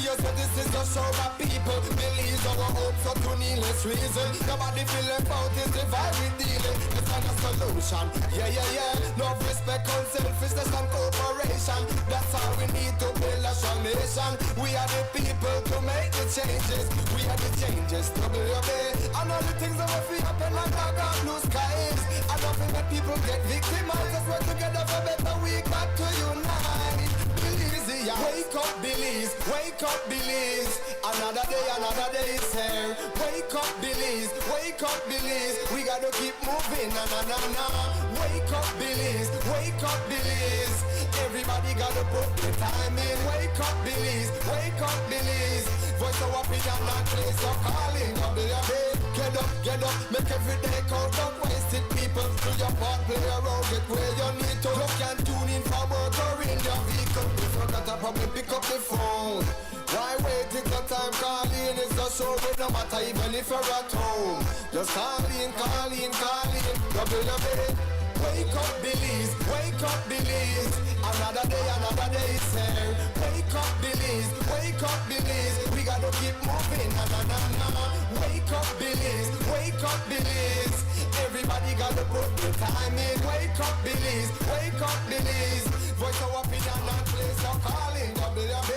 you, so this is just show my people. Believe our hope, so to needless reason. Nobody feel left out is the vibe we dealing. Let's find a solution. Yeah, yeah, yeah. Love, respect, unselfishness and cooperation. That's how we need to build a strong nation. We are the people to make the changes. We are the changes to WUB. And all the things that will be happen like dark blue skies. I don't think that people get victimized. Let's work together for better. We got to unite. Belize, yeah. Wake up, Belize. Wake up, Belize. Another day is here. Wake up, Belize. Wake up, Belize. We gotta keep moving. Na na na na. Wake up, Belize. Wake up, Belize. Everybody gotta put the time in. Wake up, Belize. Wake up, Belize. Voice of opinion and place of calling of the day. Get up, make every day count. Don't waste it, people. Do your part, play around, get where you need to. You can tune in for work or in your vehicle. If you got a problem, pick up the phone. Why wait till the time calling? It's the show, but no matter even if you're at home. Just call in. WUB. Wake up, Belize. Wake up, Belize. Another day is here. Wake up, Belize. Wake up, Belize. We gotta keep moving. Na na na na. Wake up, Belize. Wake up, Belize. Everybody gotta put the time in. Wake up, Belize. Wake up, Belize. Voice of opinion and place of calling. WUB.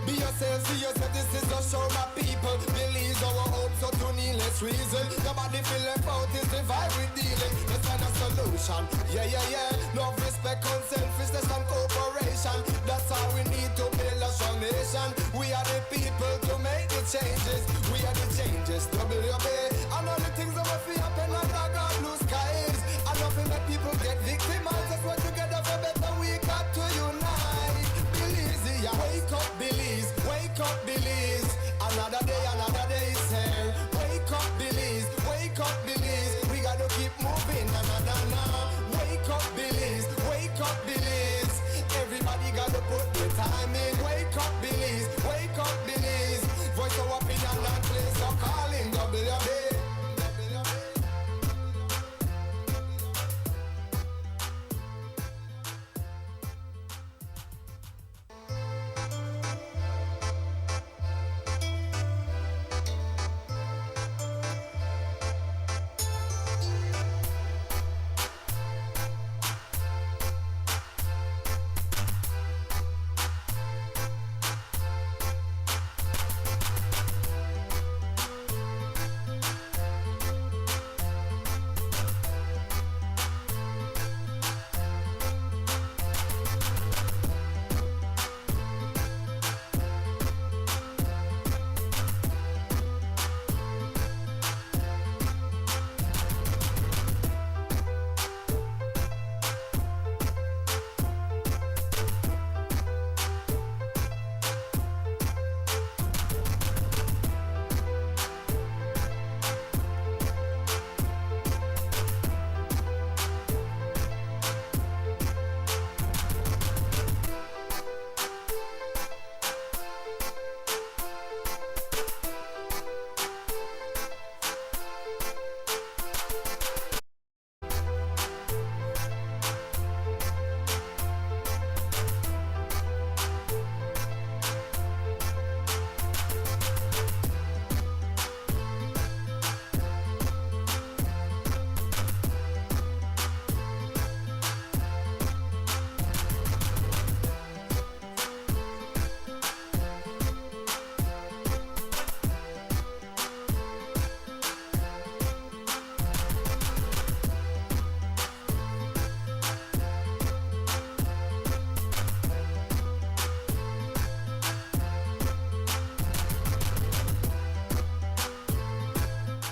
Be yourself, see yourself. This is just show my people. Believe our hope, so to needless reason. Nobody feel left out is the vibe we dealing. Let's find a solution. Yeah, yeah, yeah. Love, respect, unselfishness and cooperation. That's how we need to build a strong nation. We are the people to make the changes. We are the changes. WUB. And all the things that will be happen like dark blue skies. I don't think that people get victimized. Let's work together for better. We got to unite. Belize, yeah. Wake up, Belize. Wake up, Belize. Another day is here. Wake up, Belize. Wake up, Belize. We gotta keep moving. Na na na na. Wake up, Belize. Wake up, Belize. Everybody gotta put the time in. Wake up, Belize. Wake up, Belize. Voice of opinion and place of calling. WUB.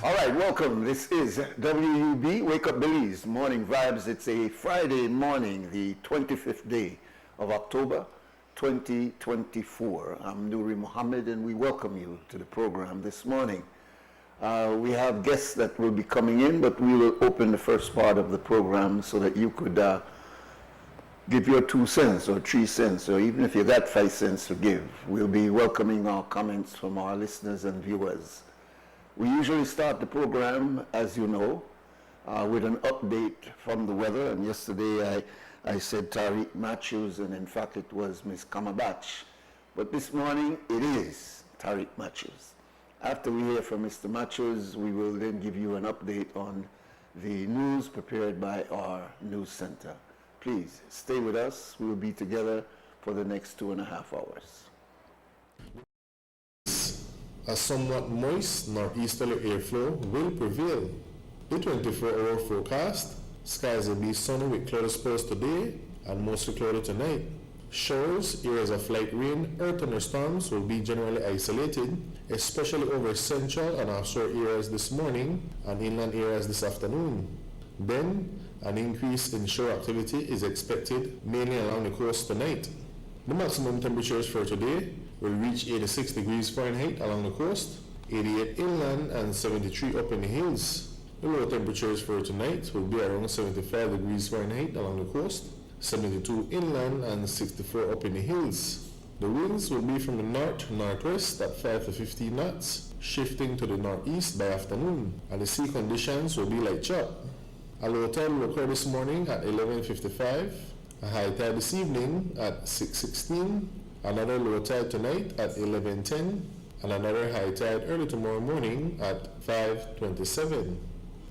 All right, welcome. This is WUB Wake Up Belize Morning Vibes. It's a Friday morning, the 25th day of October 2024. I'm Nuri Mohammed, and we welcome you to the program this morning. We have guests that will be coming in, but we will open the first part of the program so that you could give your 2 cents or 3 cents, or even if you got 5 cents to give. We'll be welcoming our comments from our listeners and viewers. We usually start the program, as you know, with an update from the weather. And yesterday I said Tariq Matthews, and in fact it was Miss Kamabach But this morning, it is Tariq Matthews. After we hear from Mr. Matthews, we will then give you an update on the news prepared by our news center. Please stay with us. We will be together for the next 2.5 hours. A somewhat moist northeasterly airflow will prevail. The 24-hour forecast, skies will be sunny with cloudy spells today and mostly cloudy tonight. Showers, areas of light rain, or thunderstorms will be generally isolated, especially over central and offshore areas this morning and inland areas this afternoon. Then, an increase in shower activity is expected mainly along the coast tonight. The maximum temperatures for today will reach 86 degrees Fahrenheit along the coast, 88 inland, and 73 up in the hills. The low temperatures for tonight will be around 75 degrees Fahrenheit along the coast, 72 inland, and 64 up in the hills. The winds will be from the north-northwest at 5 to 15 knots, shifting to the northeast by afternoon, and the sea conditions will be like chop. A low tide will occur this morning at 11:55, a high tide this evening at 6:16, another low tide tonight at 11:10, and another high tide early tomorrow morning at 5:27.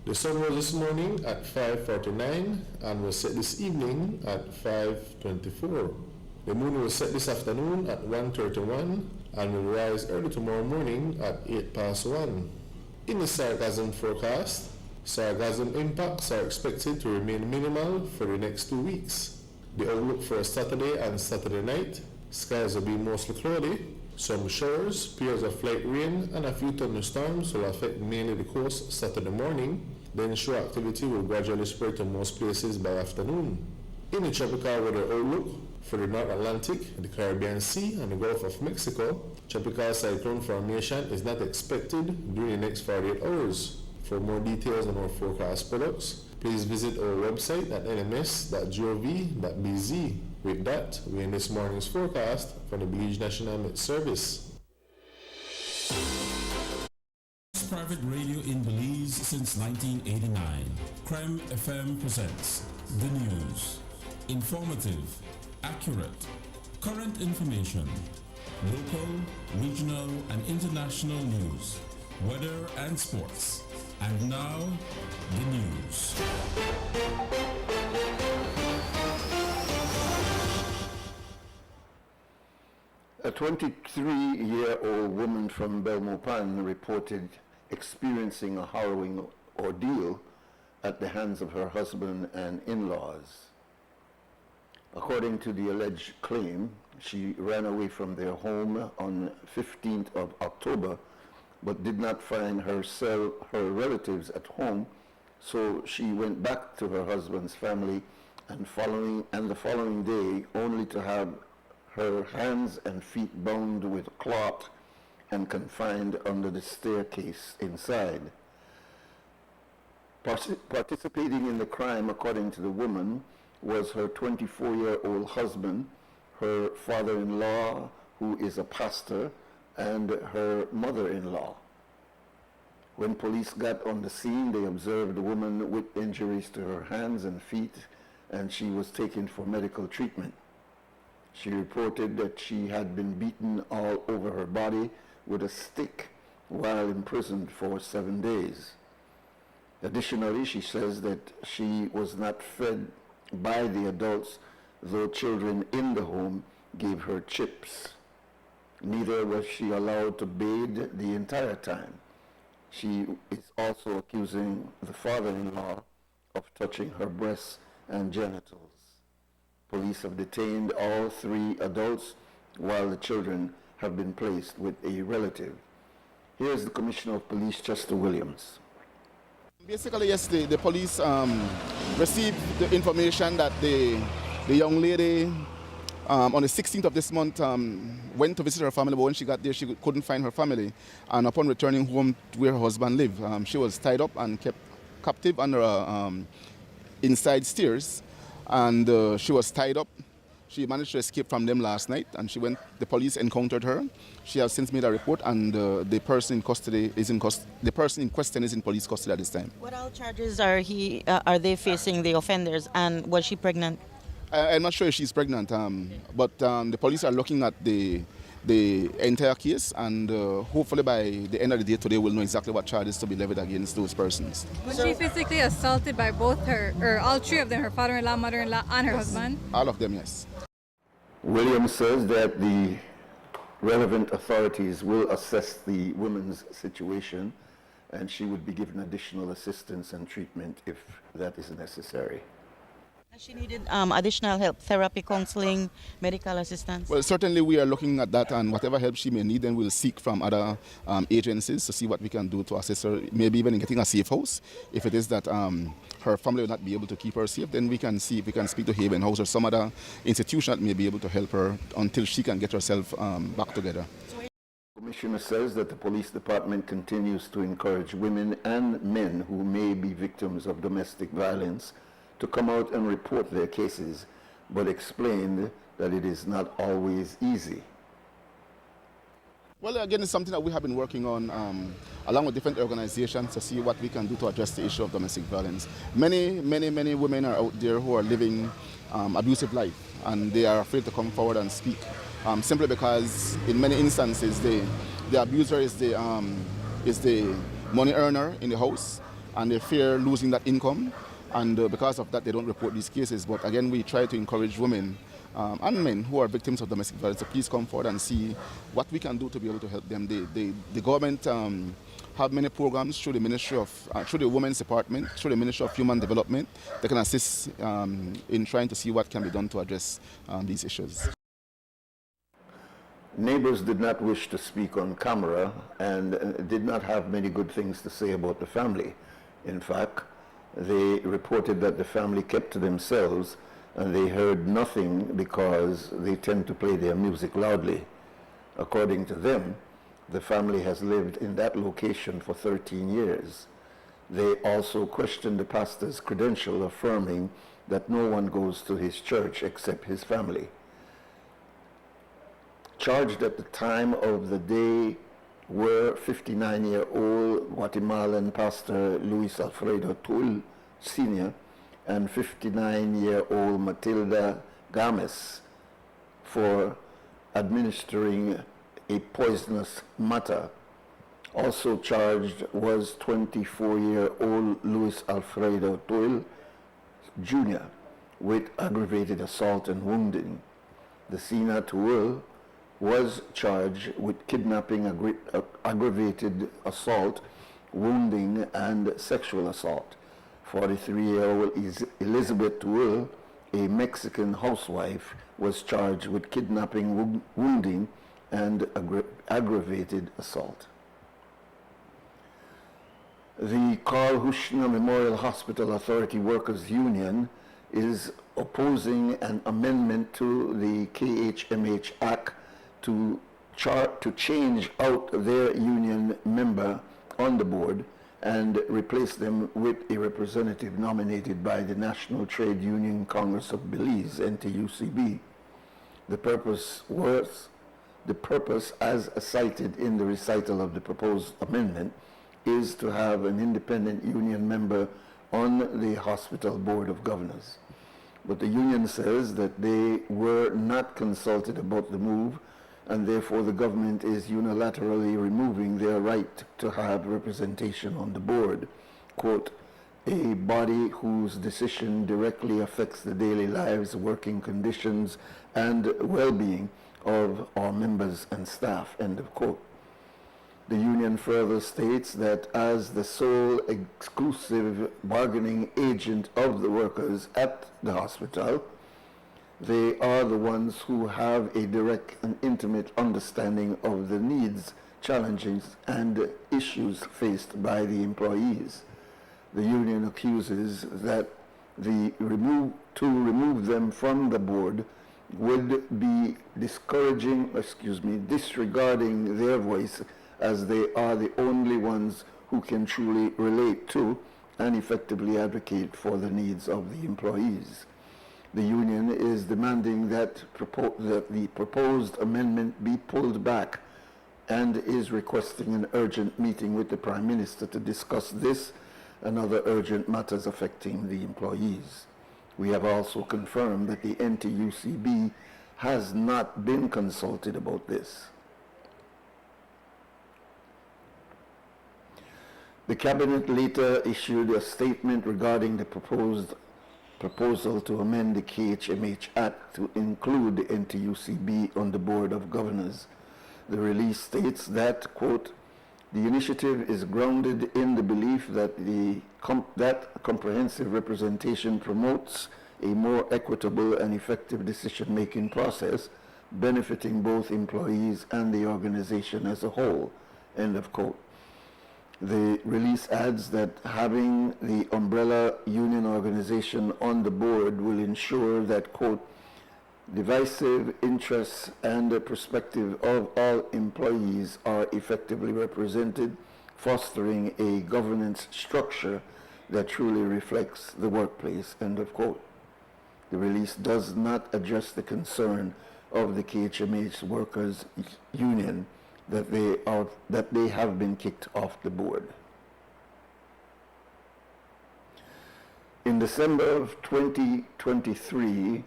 The sun rose this morning at 5:49 and will set this evening at 5:24. The moon will set this afternoon at 1:31 and will rise early tomorrow morning at 1:08. In the sarcasm forecast, sarcasm impacts are expected to remain minimal for the next 2 weeks. The outlook for Saturday and Saturday night, skies will be mostly cloudy. Some showers, periods of light rain, and a few thunderstorms will affect mainly the coast Saturday morning. Then shower activity will gradually spread to most places by afternoon. In the tropical weather outlook for the North Atlantic, the Caribbean Sea, and the Gulf of Mexico, tropical cyclone formation is not expected during the next 48 hours. For more details on our forecast products, please visit our website at nms.gov.bz. With that, we end this morning's forecast from the Belize National Met Service. Private radio in Belize since 1989. Crime FM presents the news. Informative, accurate, current information, local, regional, and international news, weather and sports. And now, the news. A 23-year-old woman from Belmopan reported experiencing a harrowing ordeal at the hands of her husband and in-laws. According to the alleged claim, she ran away from their home on 15th of October, but did not find her relatives at home, so she went back to her husband's family and the following day only to have her hands and feet bound with cloth and confined under the staircase inside. Participating in the crime, according to the woman, was her 24-year-old husband, her father-in-law, who is a pastor, and her mother-in-law. When police got on the scene, they observed the woman with injuries to her hands and feet, and she was taken for medical treatment. She reported that she had been beaten all over her body with a stick while imprisoned for 7 days. Additionally, she says that she was not fed by the adults, though children in the home gave her chips. Neither was she allowed to bathe the entire time. She is also accusing the father-in-law of touching her breasts and genitals. Police have detained all 3 adults, while the children have been placed with a relative. Here's the Commissioner of Police, Chester Williams. Basically, yesterday, the police received the information that the young lady on the 16th of this month went to visit her family, but when she got there, she couldn't find her family. And upon returning home to where her husband lived, she was tied up and kept captive under inside stairs. And she was tied up. She managed to escape from them last night, and the police encountered her. She has since made a report, and the person in custody is the person in question is in police custody at this time. What all charges are they facing, the offenders, and was she pregnant? I'm not sure if she's pregnant, but the police are looking at the the entire case, and hopefully by the end of the day today we'll know exactly what charges to be levied against those persons. Was she physically assaulted by both her, or all three of them, her father-in-law, mother-in-law, and her husband? All of them, yes. Williams says that the relevant authorities will assess the woman's situation and she would be given additional assistance and treatment if that is necessary. She needed additional help, therapy, counseling, medical assistance. Well, certainly we are looking at that, and whatever help she may need, then we'll seek from other agencies to see what we can do to assist her, maybe even in getting a safe house. If it is that her family will not be able to keep her safe, then we can see if we can speak to Haven House or some other institution that may be able to help her until she can get herself back together. The Commissioner says that the police department continues to encourage women and men who may be victims of domestic violence to come out and report their cases, but explained that it is not always easy. Well, again, it's something that we have been working on along with different organizations to see what we can do to address the issue of domestic violence. Many women are out there who are living abusive life, and they are afraid to come forward and speak, simply because in many instances the abuser is the money earner in the house, and they fear losing that income. And because of that, they don't report these cases. But again, we try to encourage women and men who are victims of domestic violence to please come forward and see what we can do to be able to help them. The government have many programs through the Ministry of, through the Women's Department, through the Ministry of Human Development, that can assist in trying to see what can be done to address these issues. Neighbors did not wish to speak on camera and did not have many good things to say about the family. In fact, they reported that the family kept to themselves and they heard nothing because they tend to play their music loudly. According to them, the family has lived in that location for 13 years. They also questioned the pastor's credential, affirming that no one goes to his church except his family. Charged at the time of the day were 59-year-old Guatemalan pastor Luis Alfredo Tull Sr. and 59-year-old Matilda Games for administering a poisonous matter. Also charged was 24-year-old Luis Alfredo Tull Jr. with aggravated assault and wounding. The Sina Tull was charged with kidnapping, aggravated assault, wounding, and sexual assault. 43-year-old Elizabeth Tull, a Mexican housewife, was charged with kidnapping, wounding, and aggravated assault. The Carl Hushner Memorial Hospital Authority Workers Union is opposing an amendment to the KHMH Act to change out their union member on the board and replace them with a representative nominated by the National Trade Union Congress of Belize, NTUCB. The purpose, as cited in the recital of the proposed amendment, is to have an independent union member on the hospital board of governors. But the union says that they were not consulted about the move, and therefore the government is unilaterally removing their right to have representation on the board. Quote, a body whose decision directly affects the daily lives, working conditions, and well-being of our members and staff, end of quote. The union further states that as the sole exclusive bargaining agent of the workers at the hospital, they are the ones who have a direct and intimate understanding of the needs, challenges, and issues faced by the employees. The union accuses that to remove them from the board would be disregarding their voice, as they are the only ones who can truly relate to and effectively advocate for the needs of the employees. The union is demanding that the proposed amendment be pulled back and is requesting an urgent meeting with the Prime Minister to discuss this and other urgent matters affecting the employees. We have also confirmed that the NTUCB has not been consulted about this. The cabinet later issued a statement regarding the proposal to amend the KHMH Act to include the NTUCB on the Board of Governors. The release states that, quote, the initiative is grounded in the belief that that comprehensive representation promotes a more equitable and effective decision-making process benefiting both employees and the organization as a whole, end of quote. The release adds that having the umbrella union organization on the board will ensure that, quote, divisive interests and the perspective of all employees are effectively represented, fostering a governance structure that truly reflects the workplace, end of quote. The release does not address the concern of the KHMH workers union that they have been kicked off the board. In December of 2023,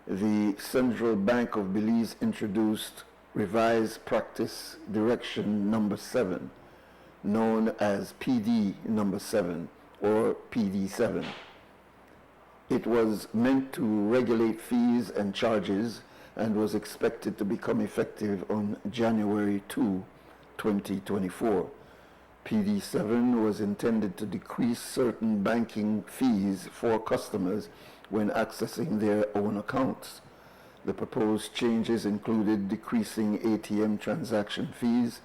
the Central Bank of Belize introduced revised practice direction number 7, known as PD number 7 or PD7. It was meant to regulate fees and charges and was expected to become effective on January 2, 2024. PD7 was intended to decrease certain banking fees for customers when accessing their own accounts. The proposed changes included decreasing ATM transaction fees,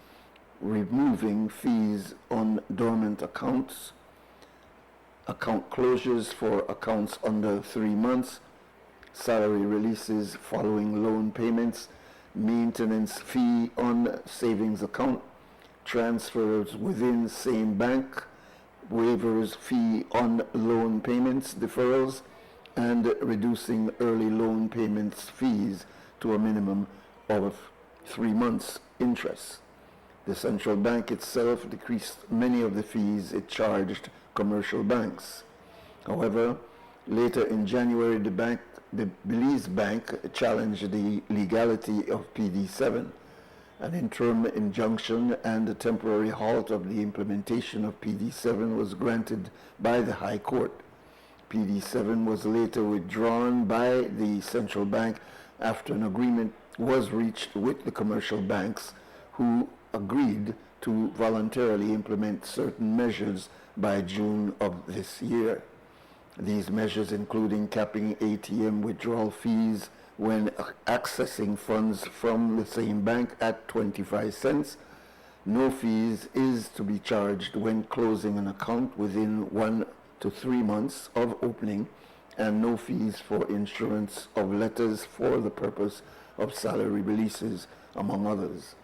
removing fees on dormant accounts, account closures for accounts under 3 months, salary releases following loan payments, maintenance fee on savings account, transfers within same bank, waivers fee on loan payments deferrals, and reducing early loan payments fees to a minimum of 3 months interest. The central bank itself decreased many of the fees it charged commercial banks. However, later in January, the Belize Bank challenged the legality of PD7. An interim injunction and a temporary halt of the implementation of PD7 was granted by the High Court. PD7 was later withdrawn by the central bank after an agreement was reached with the commercial banks, who agreed to voluntarily implement certain measures by June of this year. These measures including capping ATM withdrawal fees when accessing funds from the same bank at 25 cents. No fees is to be charged when closing an account within 1 to 3 months of opening, and no fees for insurance of letters for the purpose of salary releases, among others.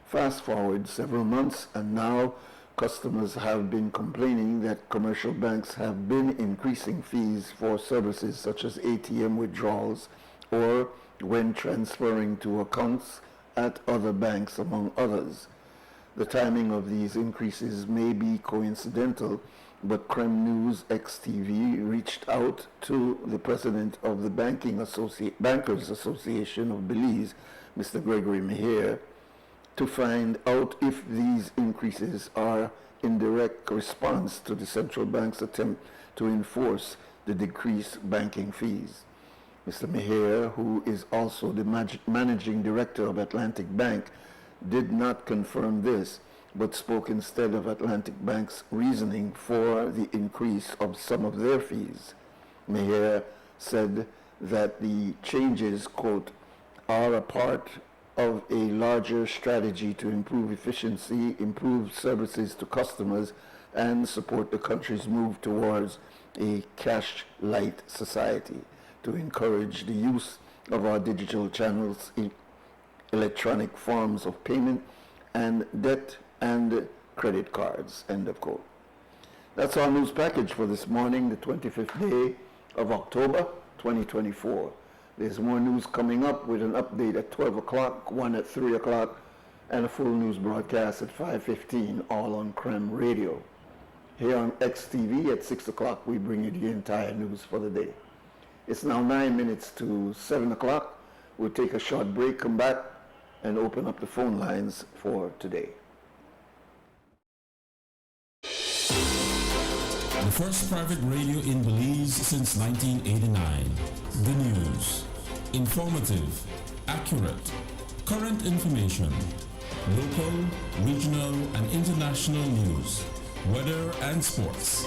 Fast forward several months, and now customers have been complaining that commercial banks have been increasing fees for services such as ATM withdrawals or when transferring to accounts at other banks, among others. The timing of these increases may be coincidental, but Creme News XTV reached out to the president of the Bankers Association of Belize, Mr. Gregory Meher, to find out if these increases are in direct response to the central bank's attempt to enforce the decreased banking fees. Mr. Meher, who is also the managing director of Atlantic Bank, did not confirm this, but spoke instead of Atlantic Bank's reasoning for the increase of some of their fees. Meher said that the changes, quote, are a part of a larger strategy to improve efficiency, improve services to customers, and support the country's move towards a cash-light society, to encourage the use of our digital channels, electronic forms of payment, and debt and credit cards, end of quote. That's our news package for this morning, the 25th day of October, 2024. There's more news coming up with an update at 12 o'clock, one at 3 o'clock, and a full news broadcast at 5:15, all on Creme Radio. Here on XTV at 6 o'clock, we bring you the entire news for the day. It's now 9 minutes to 7 o'clock. We'll take a short break, come back, and open up the phone lines for today. The first private radio in Belize since 1989. The news. Informative, accurate, current information, local, regional, and international news, weather and sports.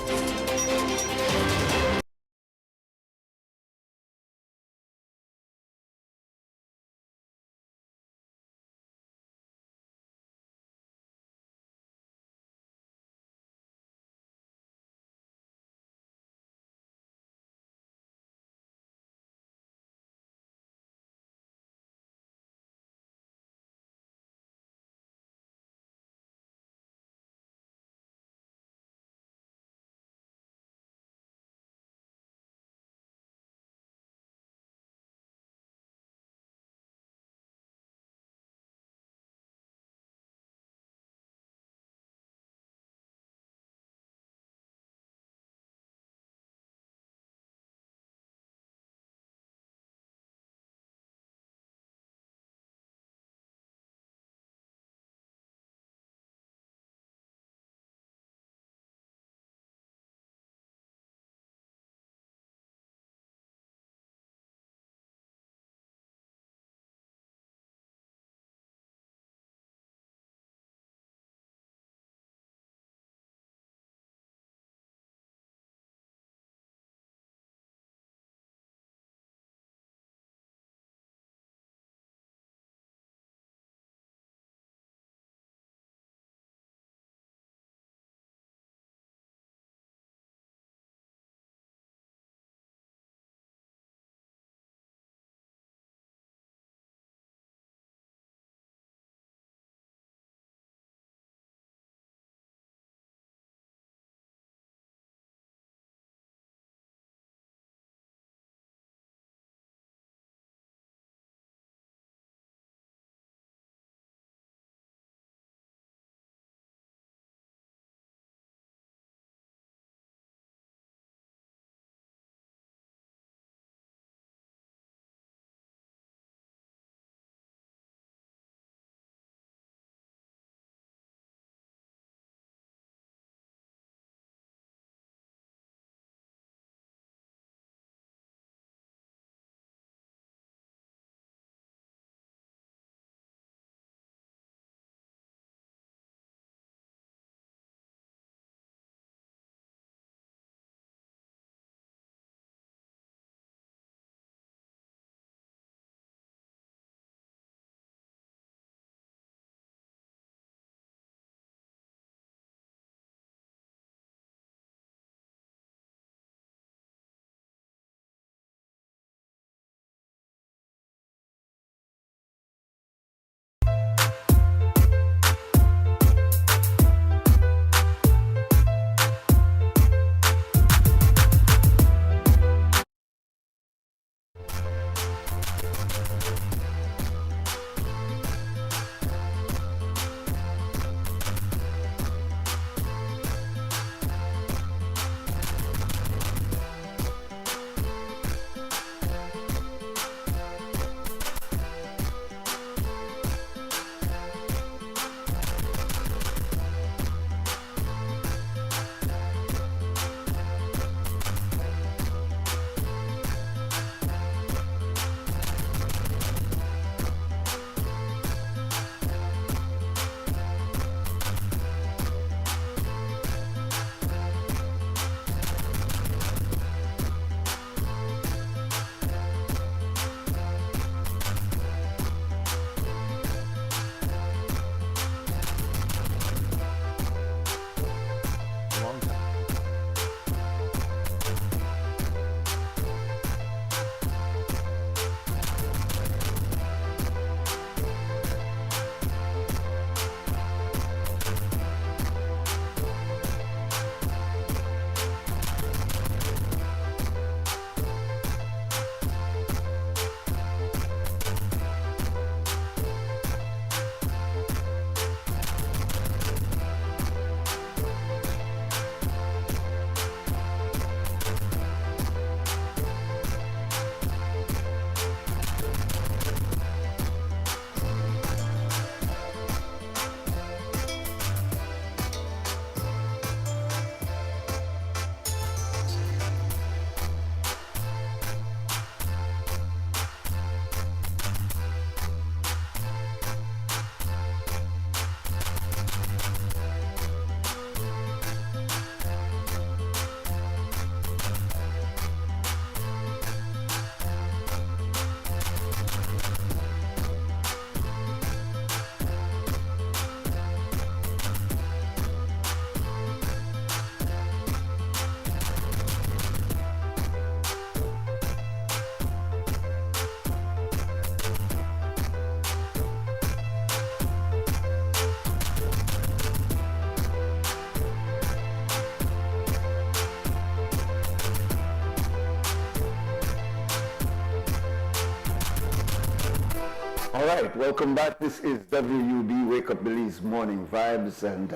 All right, welcome back. This is WUB Wake Up Belize Morning Vibes, and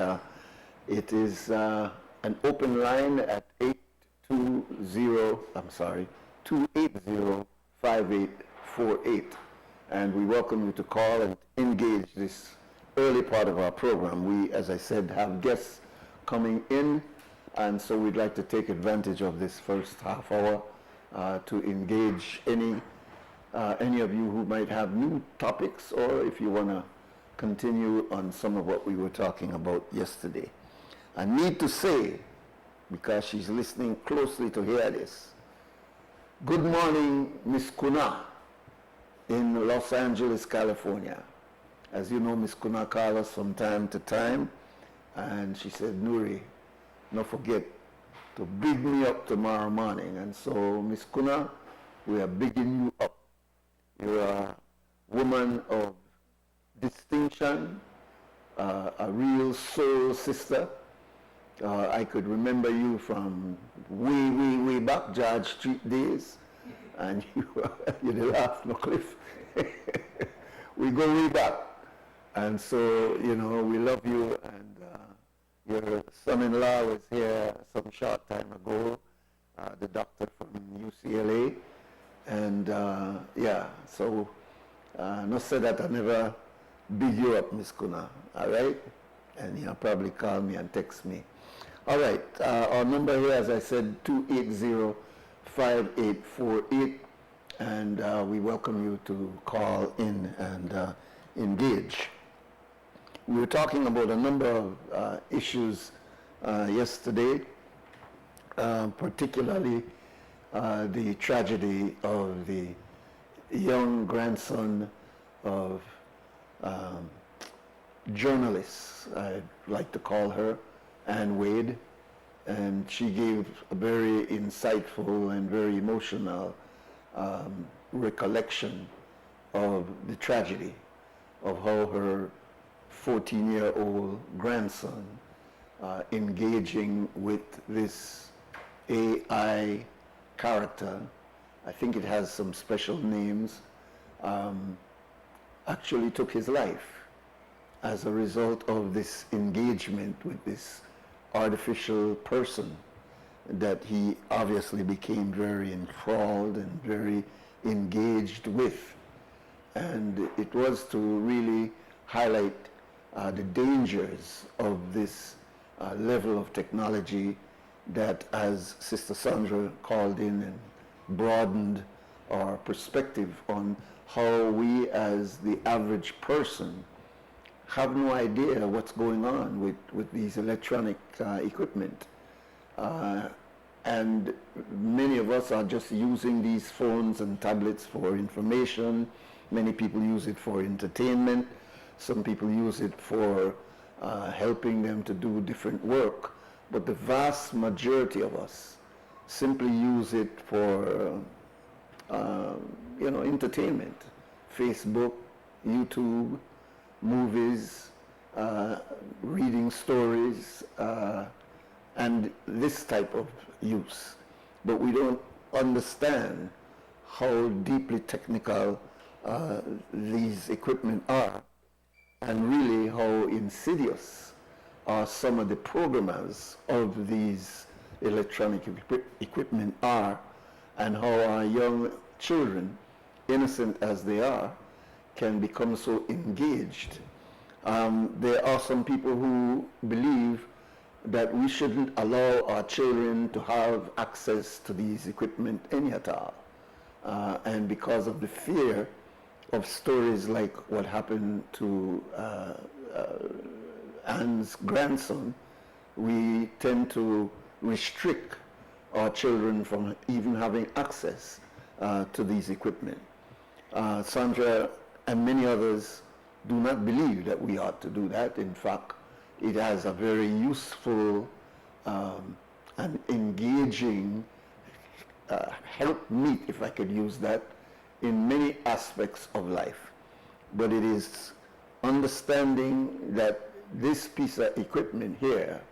it is an open line at 280-5848, and we welcome you to call and engage this early part of our program. We, as I said, have guests coming in, and so we'd like to take advantage of this first half hour to engage any of you who might have new topics, or if you want to continue on some of what we were talking about yesterday. I need to say, because she's listening closely to hear this, good morning, Miss Kuna in Los Angeles, California. As you know, Miss Kuna calls us from time to time, and she said, Nuri, don't forget to big me up tomorrow morning. And so, Miss Kuna, we are bigging you up. You're a woman of distinction, a real soul sister. I could remember you from way back, George Street days, and you're the last no cliff. We go way back, and so we love you. And your son-in-law was here some short time ago, the doctor from UCLA. And so no say that I never big you up, Miss Kuna, all right? And you'll probably call me and text me. All right, our number here, as I said, 280-5848, and we welcome you to call in and engage. We were talking about a number of issues yesterday, particularly the tragedy of the young grandson of journalists, I'd like to call her, Ann Wade, and she gave a very insightful and very emotional recollection of the tragedy of how her 14-year-old grandson engaging with this AI character, I think it has some special names, actually took his life as a result of this engagement with this artificial person that he obviously became very enthralled and very engaged with. And it was to really highlight the dangers of this level of technology that, as Sister Sandra called in and broadened our perspective on how we as the average person have no idea what's going on with these electronic equipment. And many of us are just using these phones and tablets for information. Many people use it for entertainment. Some people use it for helping them to do different work. But the vast majority of us simply use it for, entertainment. Facebook, YouTube, movies, reading stories, and this type of use. But we don't understand how deeply technical these equipment are, and really how insidious are some of the programmers of these electronic equipment are, and how our young children, innocent as they are, can become so engaged. There are some people who believe that we shouldn't allow our children to have access to these equipment any at all. And because of the fear of stories like what happened to Anne's grandson, we tend to restrict our children from even having access to these equipment. Sandra and many others do not believe that we ought to do that. In fact, it has a very useful and engaging helpmeet, if I could use that, in many aspects of life. But it is understanding that this piece of equipment here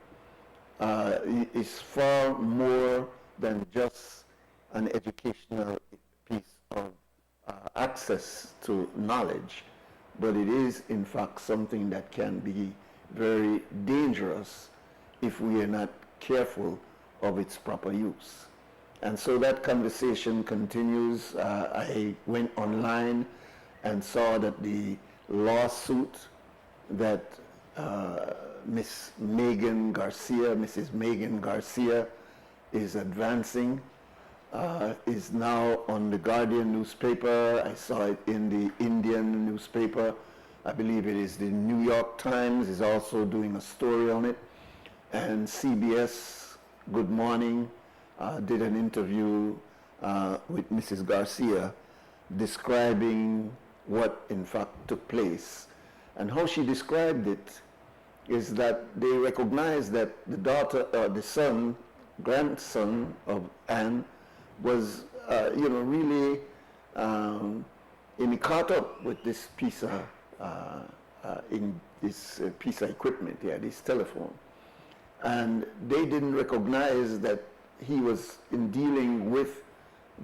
is far more than just an educational piece of access to knowledge. but it is in fact something that can be very dangerous if we are not careful of its proper use. And so that conversation continues. I went online and saw that the lawsuit that Mrs. Megan Garcia is advancing is now on the Guardian newspaper. I saw it in the Indian newspaper. I believe it is the New York Times is also doing a story on it. And CBS Good Morning did an interview with Mrs. Garcia describing what in fact took place. And how she described it is that they recognized that the daughter, the son, grandson of Anne was, really caught up with this piece of piece of equipment, this telephone. And they didn't recognize that he was in dealing with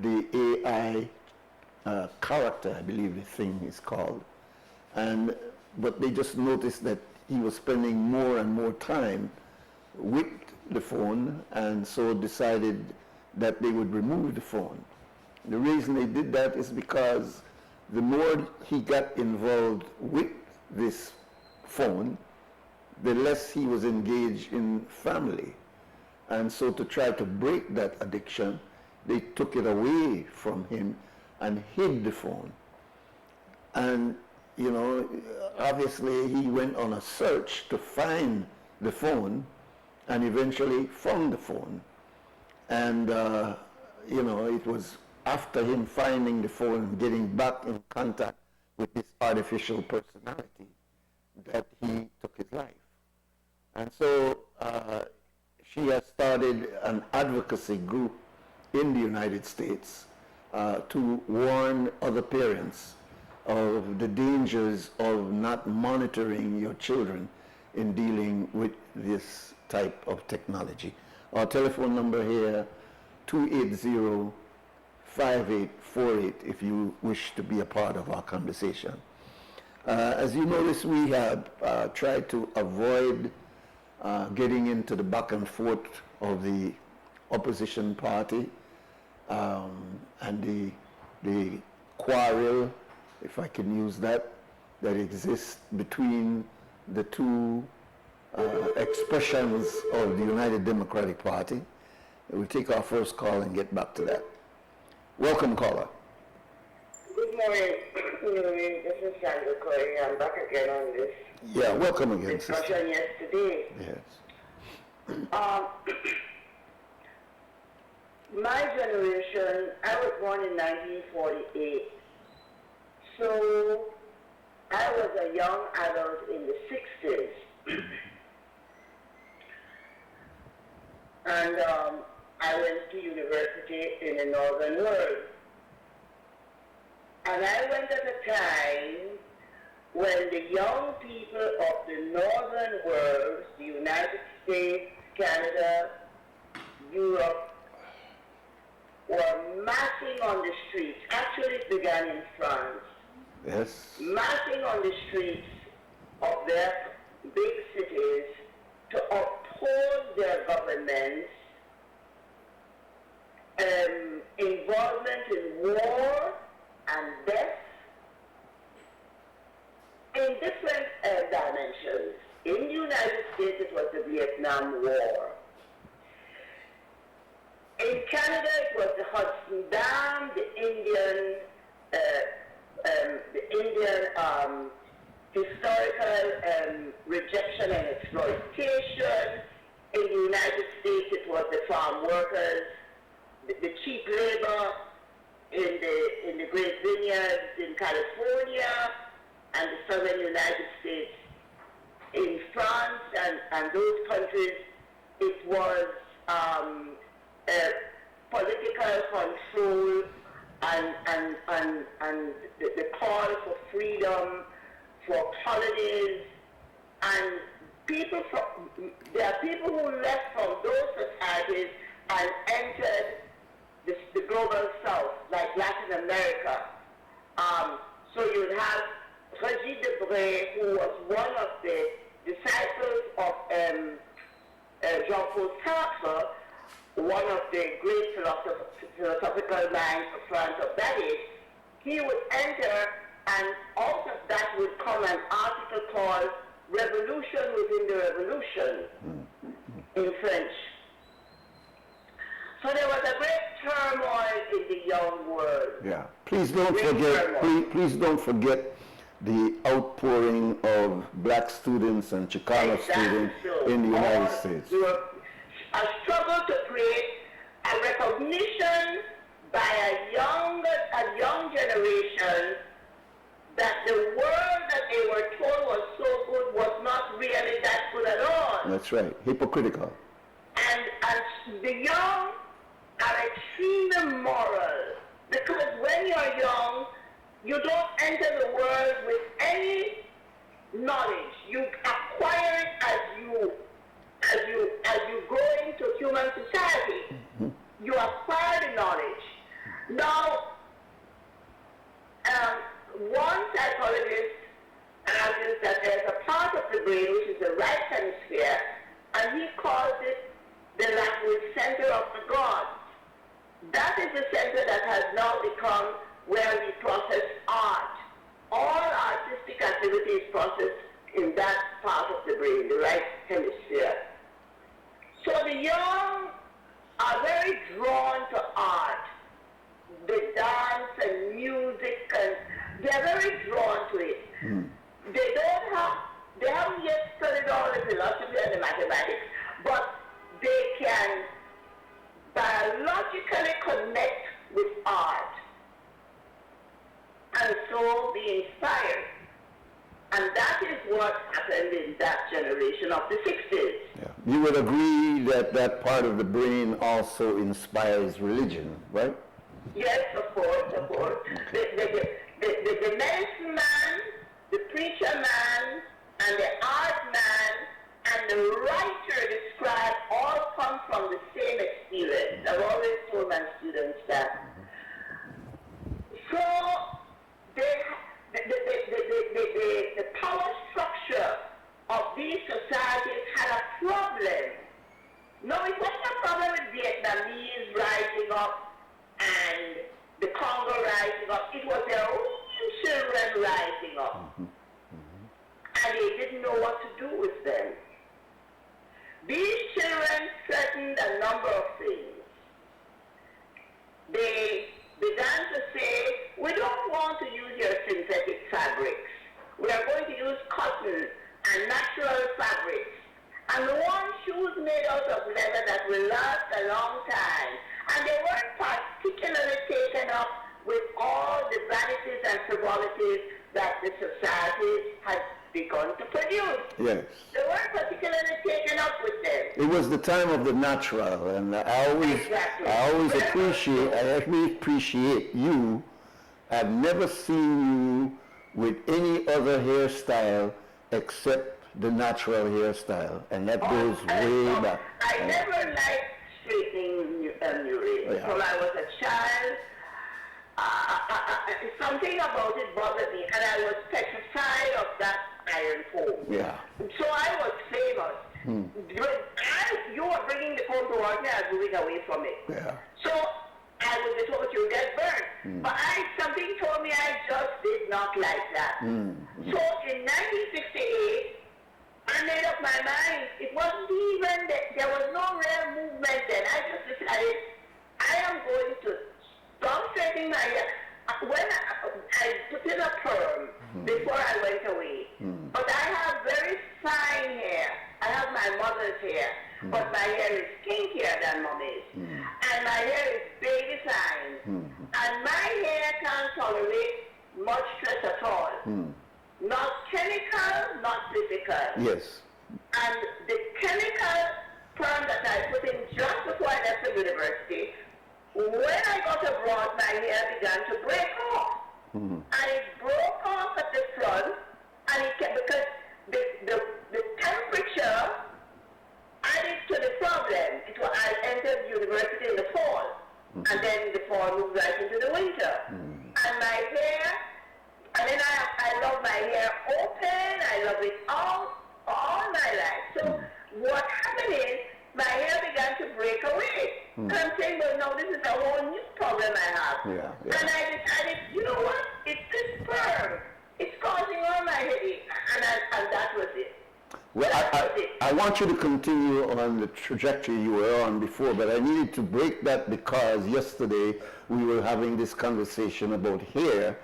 the AI character, I believe the thing is called. But they just noticed that he was spending more and more time with the phone, and so decided that they would remove the phone. The reason they did that is because the more he got involved with this phone, the less he was engaged in family. And so to try to break that addiction, they took it away from him and hid the phone. And, obviously he went on a search to find the phone and eventually found the phone. And, it was after him finding the phone and getting back in contact with his artificial personality that he took his life. And so she has started an advocacy group in the United States to warn other parents of the dangers of not monitoring your children in dealing with this type of technology. Our telephone number here, 280-5848, if you wish to be a part of our conversation. As you notice, we have tried to avoid getting into the back and forth of the opposition party and the quarrel, if I can use that exists between the two expressions of the United Democratic Party. We'll take our first call and get back to that. Welcome, caller. Good morning, Nuri. This is Sandra Corey. I'm back again on this. Yeah, welcome again, sister. Discussion yesterday. Yes. My generation, I was born in 1948. So I was a young adult in the 60s. And I went to university in the northern world. And I went at a time when the young people of the northern world, the United States, Canada, Europe, were massing on the streets. Actually, it began in France. Yes. Massing on the streets of their big cities to oppose their governments, involvement in war and death in different dimensions. In the United States, it was the Vietnam War. In Canada, it was the Hudson Dam, the Indian historical rejection and exploitation. In the United States, it was the farm workers, the cheap labor in the great vineyards in California and the southern United States. In France and those countries, it was political control and the call for freedom, for holidays, and there are people who left from those societies and entered the global south, like Latin America. So you would have Regis Debray, who was one of the disciples of Jean-Paul Sartre, one of the great philosophical minds of France of that age, he would enter, and out of that would come an article called Revolution Within the Revolution in French. So there was a great turmoil in the young world. Yeah. Please don't forget. Please don't forget the outpouring of black students and Chicano students in the United States. A struggle to create a recognition by a young generation that the world that they were told was so good was not really that good at all. That's right. Hypocritical. And the young are extremely moral, because when you're young, you don't enter the world with any knowledge. You acquire it as you go into human society. You acquire the knowledge. Now, one psychologist argues that there's a part of the brain which is the right hemisphere, and he calls it the language center of the gods. That is the center that has now become where we process art. All artistic activity is processed in that part of the brain, the right hemisphere. So the young are very drawn to art, the dance and music, and they're very drawn to it. They haven't yet studied all the philosophy and the mathematics, but they can biologically connect with art and so be inspired. And that is what happened in that generation of the 60s. Yeah. You would agree that that part of the brain also inspires religion, right? Yes, of course, of course. The medicine man, the preacher man, and the art man, and the writer, the scribe, all come from the same experience. I've always told my students that. So, the power structure of these societies had a problem. No, it wasn't a problem with Vietnamese rising up and the Congo rising up. It was their own children rising up. And they didn't know what to do with them. These children threatened a number of things. They began to say, we don't want to use your synthetic fabrics. We are going to use cotton and natural fabrics. And we want shoes made out of leather that will last a long time. And they weren't particularly taken up with all the vanities and frivolities that the society had begun to produce. Yes. They weren't particularly taken up with them. It was the time of the natural, and I always appreciate you. I've never seen you with any other hairstyle except the natural hairstyle, and that goes way back. I never liked straightening Nuri. Yeah. When I was a child, something about it bothered me, and I was petrified of that iron comb. Yeah. So I was famous. You were bringing the comb towards me, I was moving away from it. Yeah. So I was told you get burned. But something told me I just did not like that. So in 1968, I made up my mind. It wasn't even that there was no real movement then. I just decided I am going to stop straightening my hair. When I put in a perm before I went away, but I have very fine hair. I have my mother's hair, but my hair is kinkier than mommy's, and my hair is baby fine, and my hair can't tolerate much stress at all. Not chemical, not physical. Yes. And the chemical perm that I put in just before I left the university, when I got abroad, my hair began to break off. And it broke off at the front, and it kept, because the temperature added to the problem. I entered university in the fall, and then the fall moved right into the winter. And my hair, and then I love my hair what happened is my hair began to break away. And I'm saying, well, no, this is a whole new problem I have. Yeah. And I decided, you know what? It's this sperm. It's causing all my headache. And that was it. Well, I want you to continue on the trajectory you were on before, but I needed to break that because yesterday we were having this conversation about hair,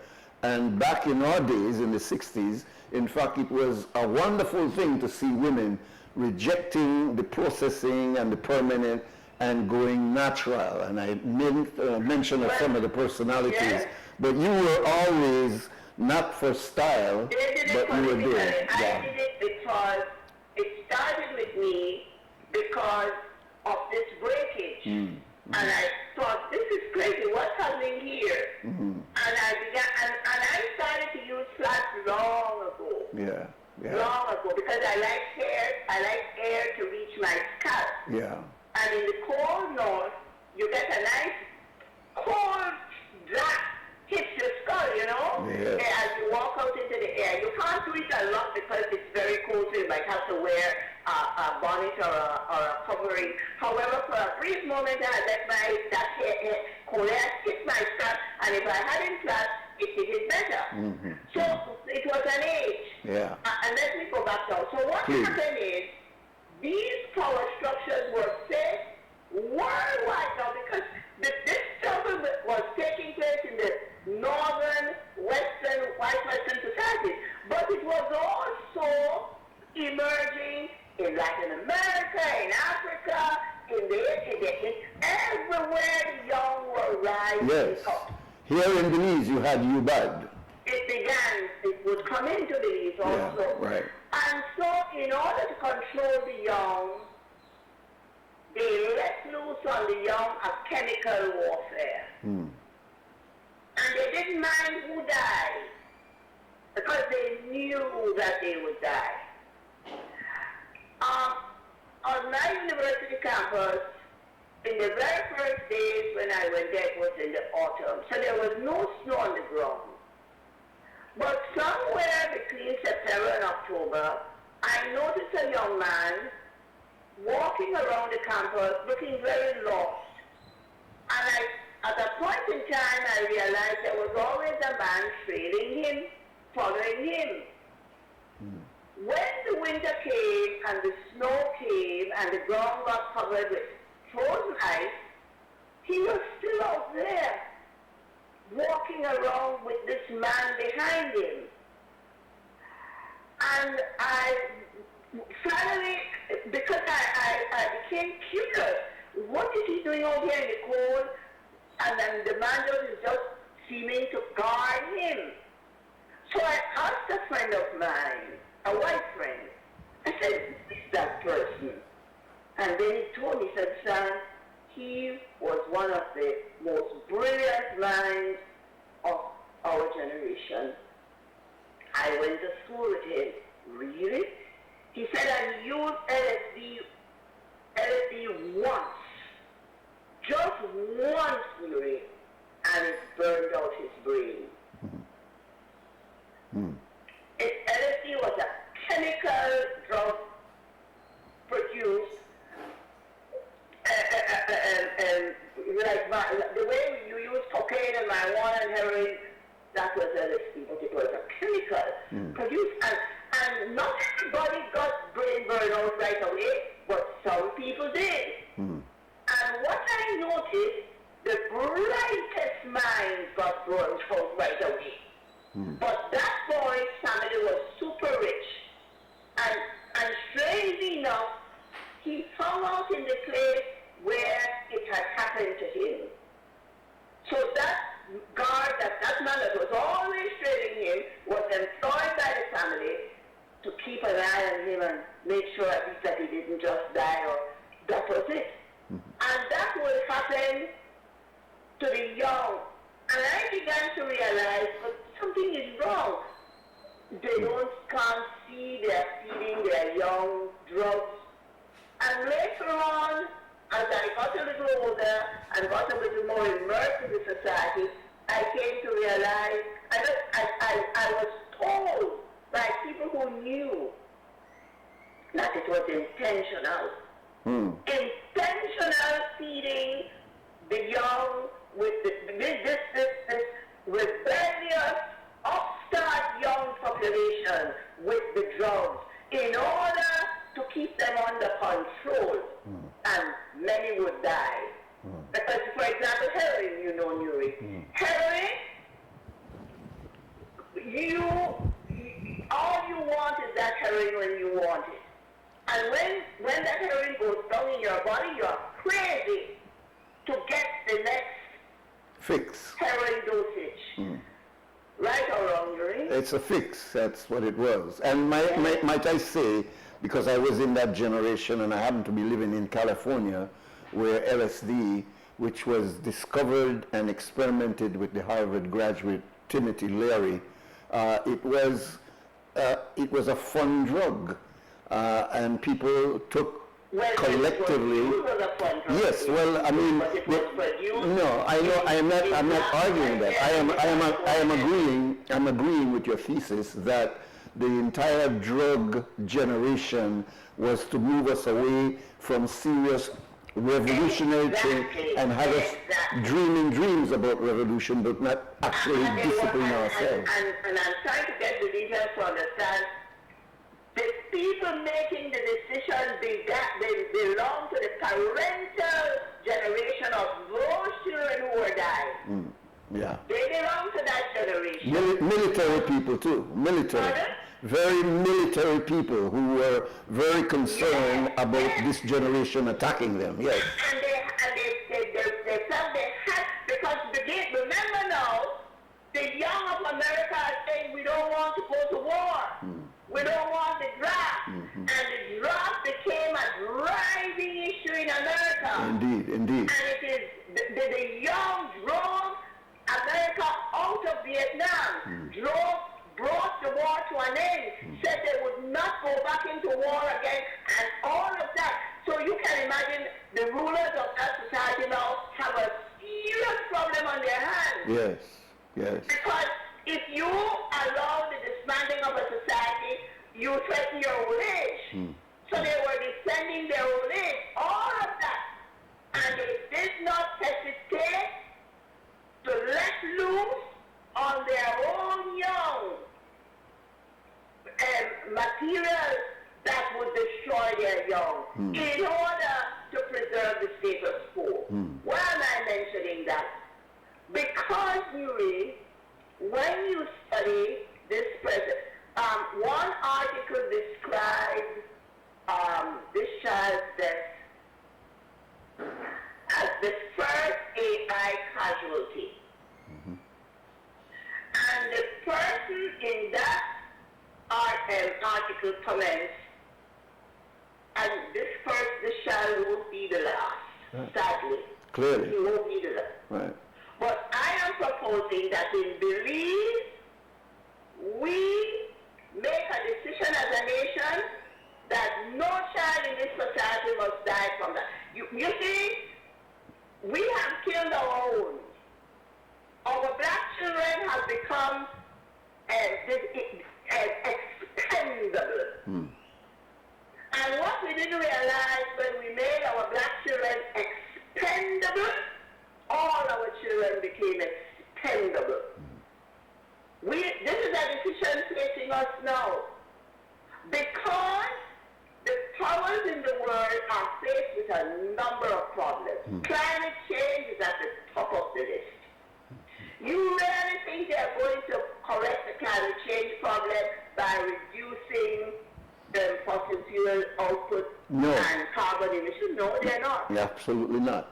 and back in our days, in the 60s, in fact, it was a wonderful thing to see women rejecting the processing and the permanent and going natural. And I mentioned some of the personalities, yes. but you were always not for style, but you were there. I did it because it started with me because of this breakage. And I thought, this is crazy, what's happening here? And I began, and I started to use flats long ago. Yeah. Long ago, because I like air to reach my scalp. Yeah. And in the cold north, you get a nice cold blast hits your skull, you know? Yes. As you walk out into the air. You can't do it a lot because it's very cold, so you might have to wear a bonnet or a covering. However, for a brief moment, I let that cold air hit my scalp, and if I hadn't flats, it did it better. So it was an age. Yeah. And let me go back now. So what happened is, these power structures were set worldwide now because this struggle was taking place in the northern, white western societies. But it was also emerging in Latin America, in Africa, everywhere the young were rising up. Here in Belize, you had UBAD. It would come into Belize also. Yeah, right. And so, in order to control the young, they let loose on the young a chemical warfare. And they didn't mind who died, because they knew that they would die. On my university campus, in the very first days when I went there, it was in the autumn, so there was no snow on the ground. But somewhere between September and October, I noticed a young man walking around the campus looking very lost. And at a point in time, I realized there was always a man trailing him, following him. When the winter came and the snow came and the ground got covered with frozen ice, he was still out there, walking around with this man behind him. And I finally, because I became curious, what is he doing out here in the cold? And then the man just seeming to guard him. So I asked a friend of mine, a white friend, I said, who is that person? And then he told me, he said, son, he was one of the most brilliant minds of our generation. I went to school with him. Really? He said, I used LSD once. Just once, Nuri, and it burned out his brain. LSD was a chemical drug produced like the way you use cocaine and marijuana and heroin, that was LSD, but it was a chemical produced, and not everybody got brain burnout right away, but some people did. And what I noticed, the brightest minds got burned out right away. But that boy's family was super rich, and strangely enough, he hung out in the place where it had happened to him. So that guard, that man that was always trailing him, was employed by the family to keep an eye on him and make sure at least that he didn't just die, or that was it. And that would happen to the young. And I began to realize, but something is wrong. They can't see, they're feeding their young drugs. And later on, as I got a little older and got a little more immersed in the society, I came to realize, I was told by people who knew that it was intentional. Intentional feeding the young with this rebellious, upstart young population with the drugs in order to keep them under control. And many would die. Because, for example, heroin, you know, Nuri. Heroin, all you want is that heroin when you want it. And when that heroin goes down in your body, you're crazy to get the next Fix. heroin dosage. Right or wrong, Nuri? It's a fix. That's what it was. And might I say, because I was in that generation and I happened to be living in California, where LSD, which was discovered and experimented with the Harvard graduate Timothy Leary, it was a fun drug, and people took collectively. Yes, well, I mean, no, I know, I'm not arguing that. I'm agreeing with your thesis that the entire drug generation was to move us away from serious revolutionary change and have us dreaming dreams about revolution, but not actually discipline ourselves. And I'm trying to get the leaders to understand the people making the decisions, they belong to the parental generation of those children who are dying. Yeah. They belong to that generation. Military people too. Military. Pardon? Very military people who were very concerned about this generation attacking them. Yes. And they felt they had, because remember now, the young of America are saying we don't want to go to war. We don't want the draft. And the draft became a driving issue in America. Indeed. And it is the young drove America out of Vietnam, brought the war to an end, said they would not go back into war again, and all of that. So you can imagine the rulers of that society now have a serious problem on their hands. Yes. Because if you allow the dismantling of a society, you threaten your old age. So they were defending their old age, all of that. And they did not hesitate to let loose on their own young materials that would destroy their young in order to preserve the status quo. Why am I mentioning that? Because, Nuri, when you study this present, one article described this child's death as the first AI casualty. And the person in that article comments, and this child won't be the last, sadly. Clearly. He won't be the last. Right. But I am proposing that in Belize, we make a decision as a nation that no child in this society must die from that. You see, we have killed our own. Our black children have become expendable. And what we didn't realize when we made our black children expendable, all our children became expendable. This is a decision facing us now. Because the powers in the world are faced with a number of problems. Climate change is at the top of the list. You really think they're going to correct the climate change problem by reducing the fossil fuel output and carbon emissions? No, they're not. Absolutely not.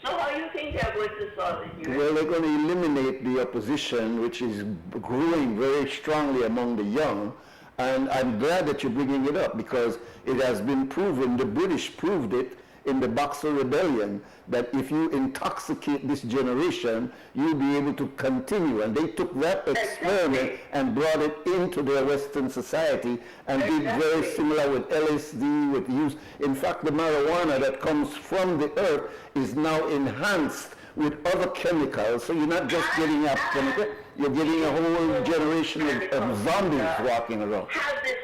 So how do you think they're going to solve it? Well, they're going to eliminate the opposition, which is growing very strongly among the young. And I'm glad that you're bringing it up, because it has been proven, the British proved it in the Boxer Rebellion, that if you intoxicate this generation, you'll be able to continue. And they took that experiment and brought it into their Western society and did very similar with LSD, with use. In fact, the marijuana that comes from the earth is now enhanced with other chemicals, so you're not just getting a chemical, you're getting a whole generation of zombies walking around.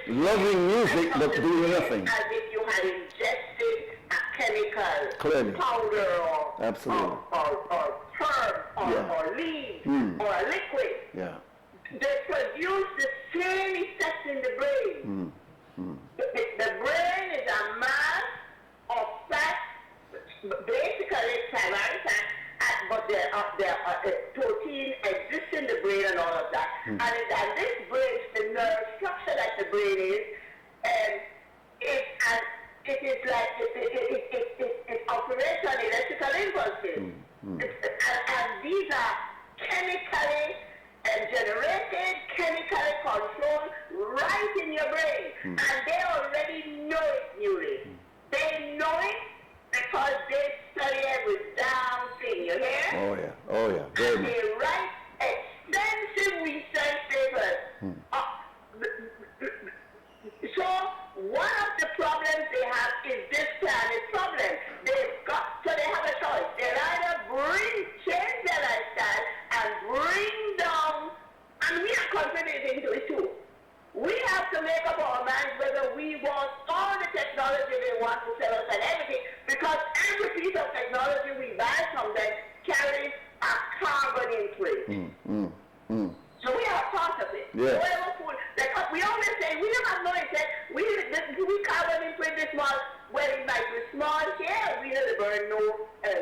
Loving music, but doing nothing. As if you had ingested a chemical, Clearly. powder or Absolutely. or herb or leaves or a liquid. Yeah. They produce the same effect in the brain. The brain is a mass of fat, basically primary fat, but there are protein exists in the brain and all of that. And this brain, the nerve structure that the brain is, it is like it operates on electrical impulses. And these are chemically generated, chemically controlled right in your brain. And they already know it, Nuri. They know it because they study every damn thing, you hear? Oh yeah, very And much. they write extensive research papers. So one of the problems they have is this climate problem. So they have a choice. They either change their lifestyle and bring down, and we are contributing to it too. We have to make up our minds whether we want all the technology they want to sell us and everything, because every piece of technology we buy from them carries a carbon imprint. So we are part of it. Yeah. We always say, we never know it. We carbon imprint this small, well, it might be small here. We never burn no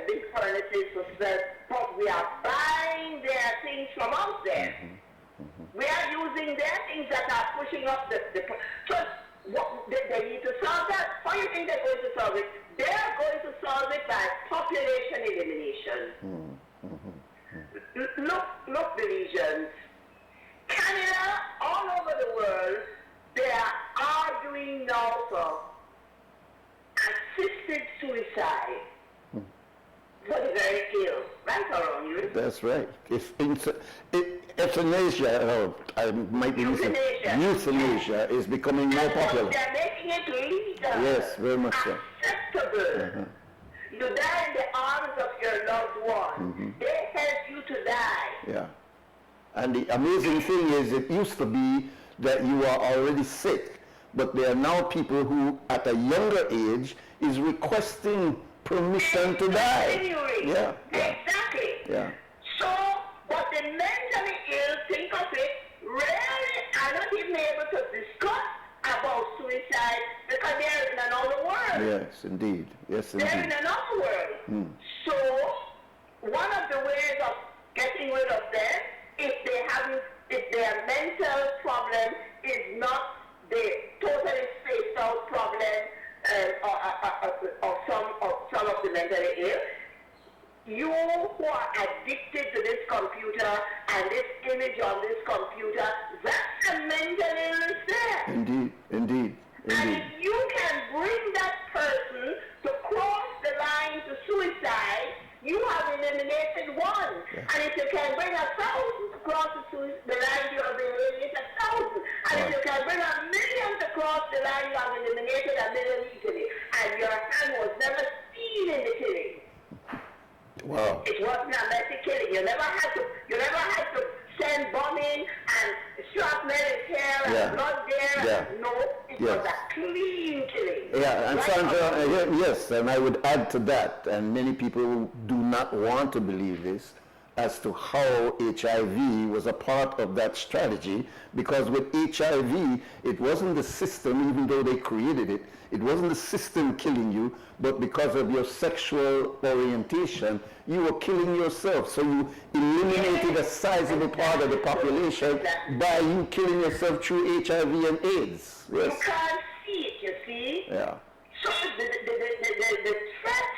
big furnaces for sell, but we are buying their things from out there. We are using their things that are pushing up the so they need to solve that. How do you think they're going to solve it? They're going to solve it by population elimination. Look, Belizeans. Canada, all over the world, they are arguing now for assisted suicide for the very ill. Right or wrong, you? That's right. Euthanasia, I might be missing. Euthanasia is becoming more popular. They're making it legal. Yes, very much so. Acceptable. You die in the arms of your loved one. They help you to die. Yeah. And the amazing thing is, it used to be that you are already sick, but there are now people who, at a younger age, is requesting permission to die. Yeah. Exactly. Yeah. So, what the mentally ill think of it, rarely are not even able to discuss about suicide because they're in another world. Yes, indeed. Yes, They're in indeed. another world. So, one of the ways of getting rid of them, if their mental problem is not the totally spaced out problem of some of the mentally ill, you who are addicted to this computer and this image on this computer, that's a mental illness there. Indeed, indeed, And indeed. if you can bring that person to cross the line to suicide, you have eliminated one. And if you can bring 1,000 to cross the line, you have eliminated 1,000. And if you can bring 1,000,000 to cross the line, you have eliminated 1,000,000 easily. And your hand was never seen in the killing. Wow. It wasn't a messy killing. You never had to send bombing and shrapnel is here and blood there. No, it was a clean killing. Yeah, and Right? Sandra, yes, and I would add to that, and many people do not want to believe this, as to how HIV was a part of that strategy, because with HIV, it wasn't the system, even though they created it, it wasn't the system killing you, but because of your sexual orientation, you were killing yourself. So you eliminated a sizable part of the population by you killing yourself through HIV and AIDS. You Yes. can't see it, you see? Yeah. So the threat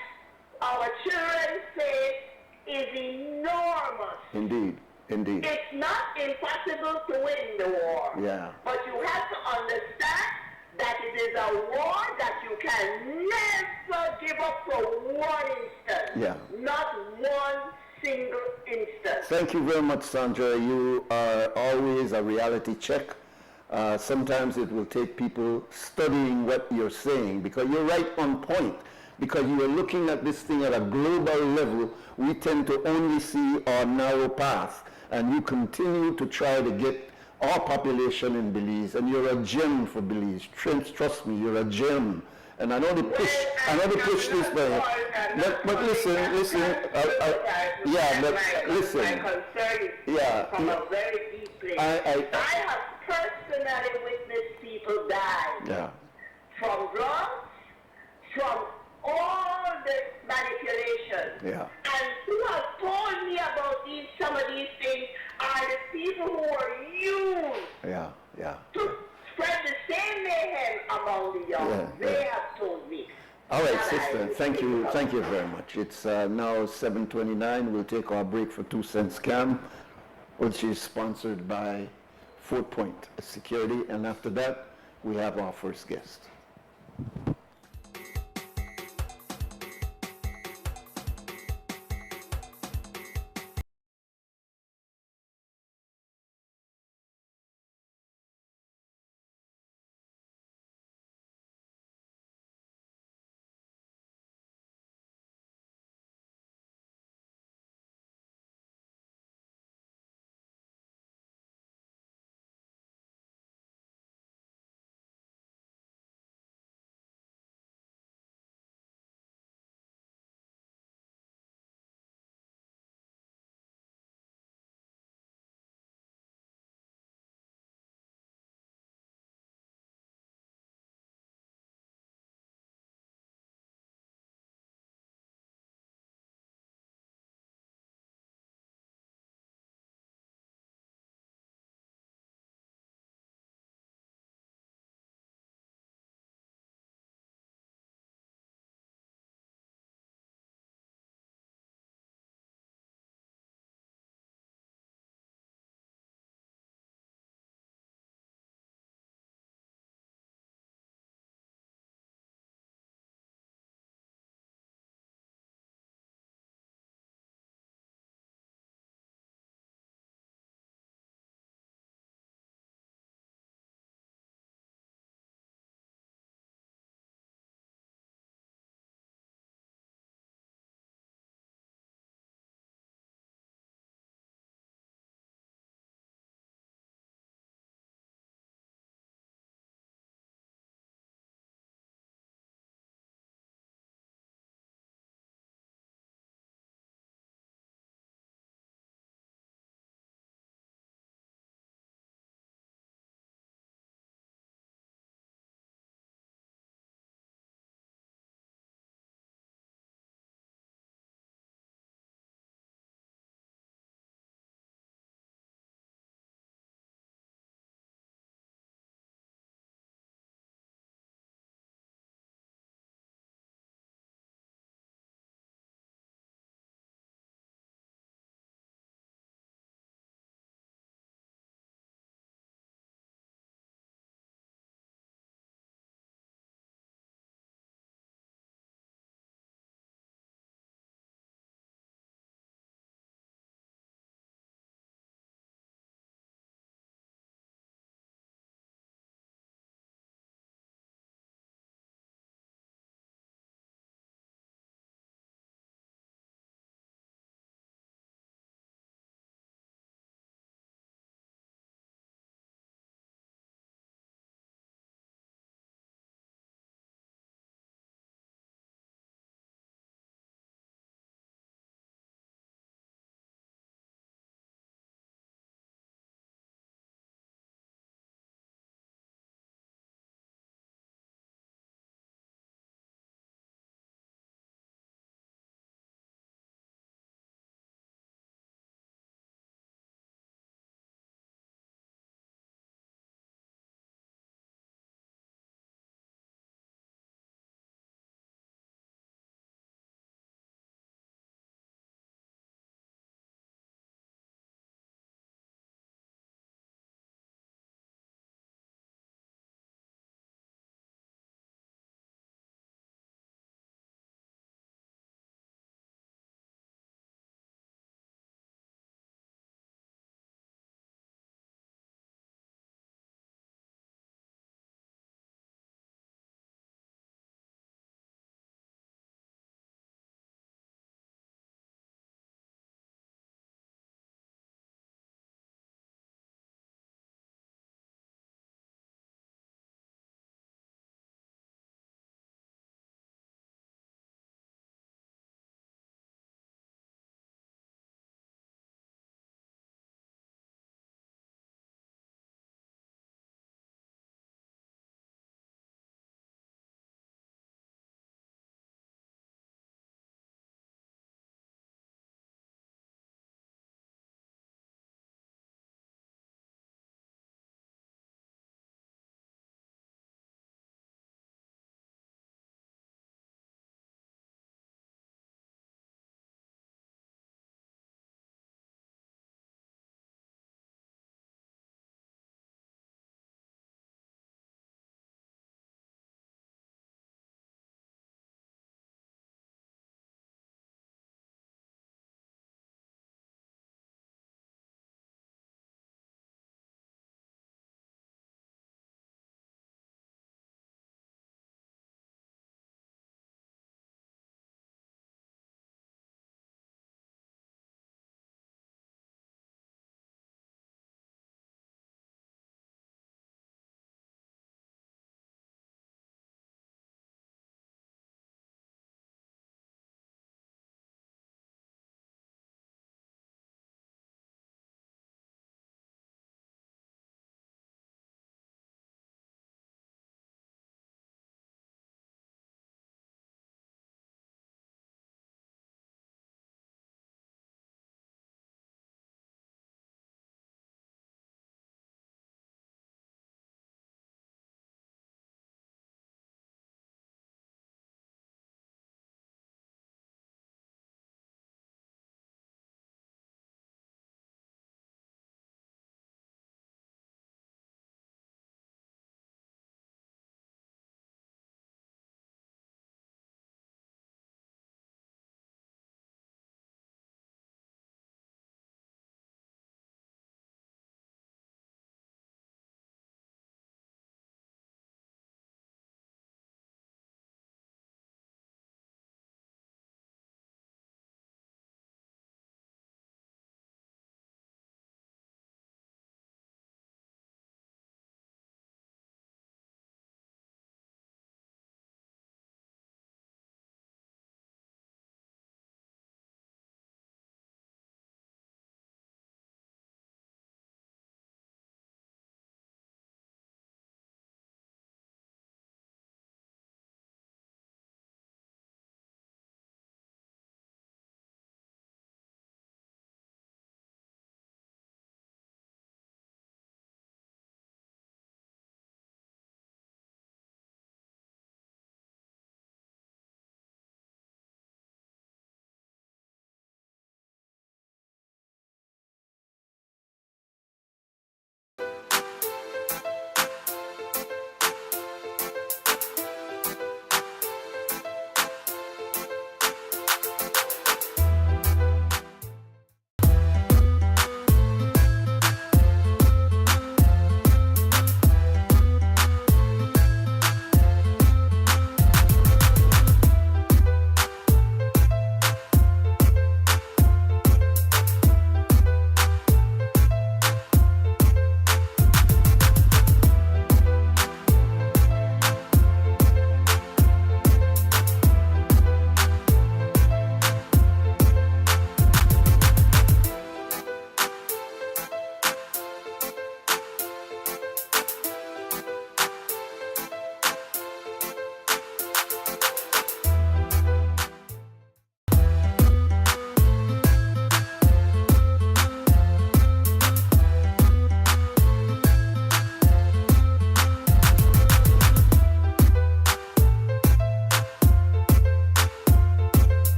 our children face is enormous. Indeed. Indeed. It's not impossible to win the war. Yeah. But you have to understand that it is a war that you can never give up for one instant. Yeah. Not one single instant. Thank you very much, Sandra. You are always a reality check. Sometimes it will take people studying what you're saying, because you're right on point. because you are looking at this thing at a global level. We tend to only see our narrow path, and you continue to try to get our population in Belize, and you're a gem for Belize. Trust me, you're a gem. And I know they push this by. But listen, yeah, but listen. My concern is from a very deep place. I have personally witnessed people die. Yeah. From drugs, from all the manipulation. Yeah. And who have told me about some of these things are the people who are used to spread the same mayhem among the young. They have told me. All right, sister. Thank you very much. It's now 7:29. We'll take our break for 2 cents scam, which is sponsored by Fort Point Security, and after that, we have our first guest.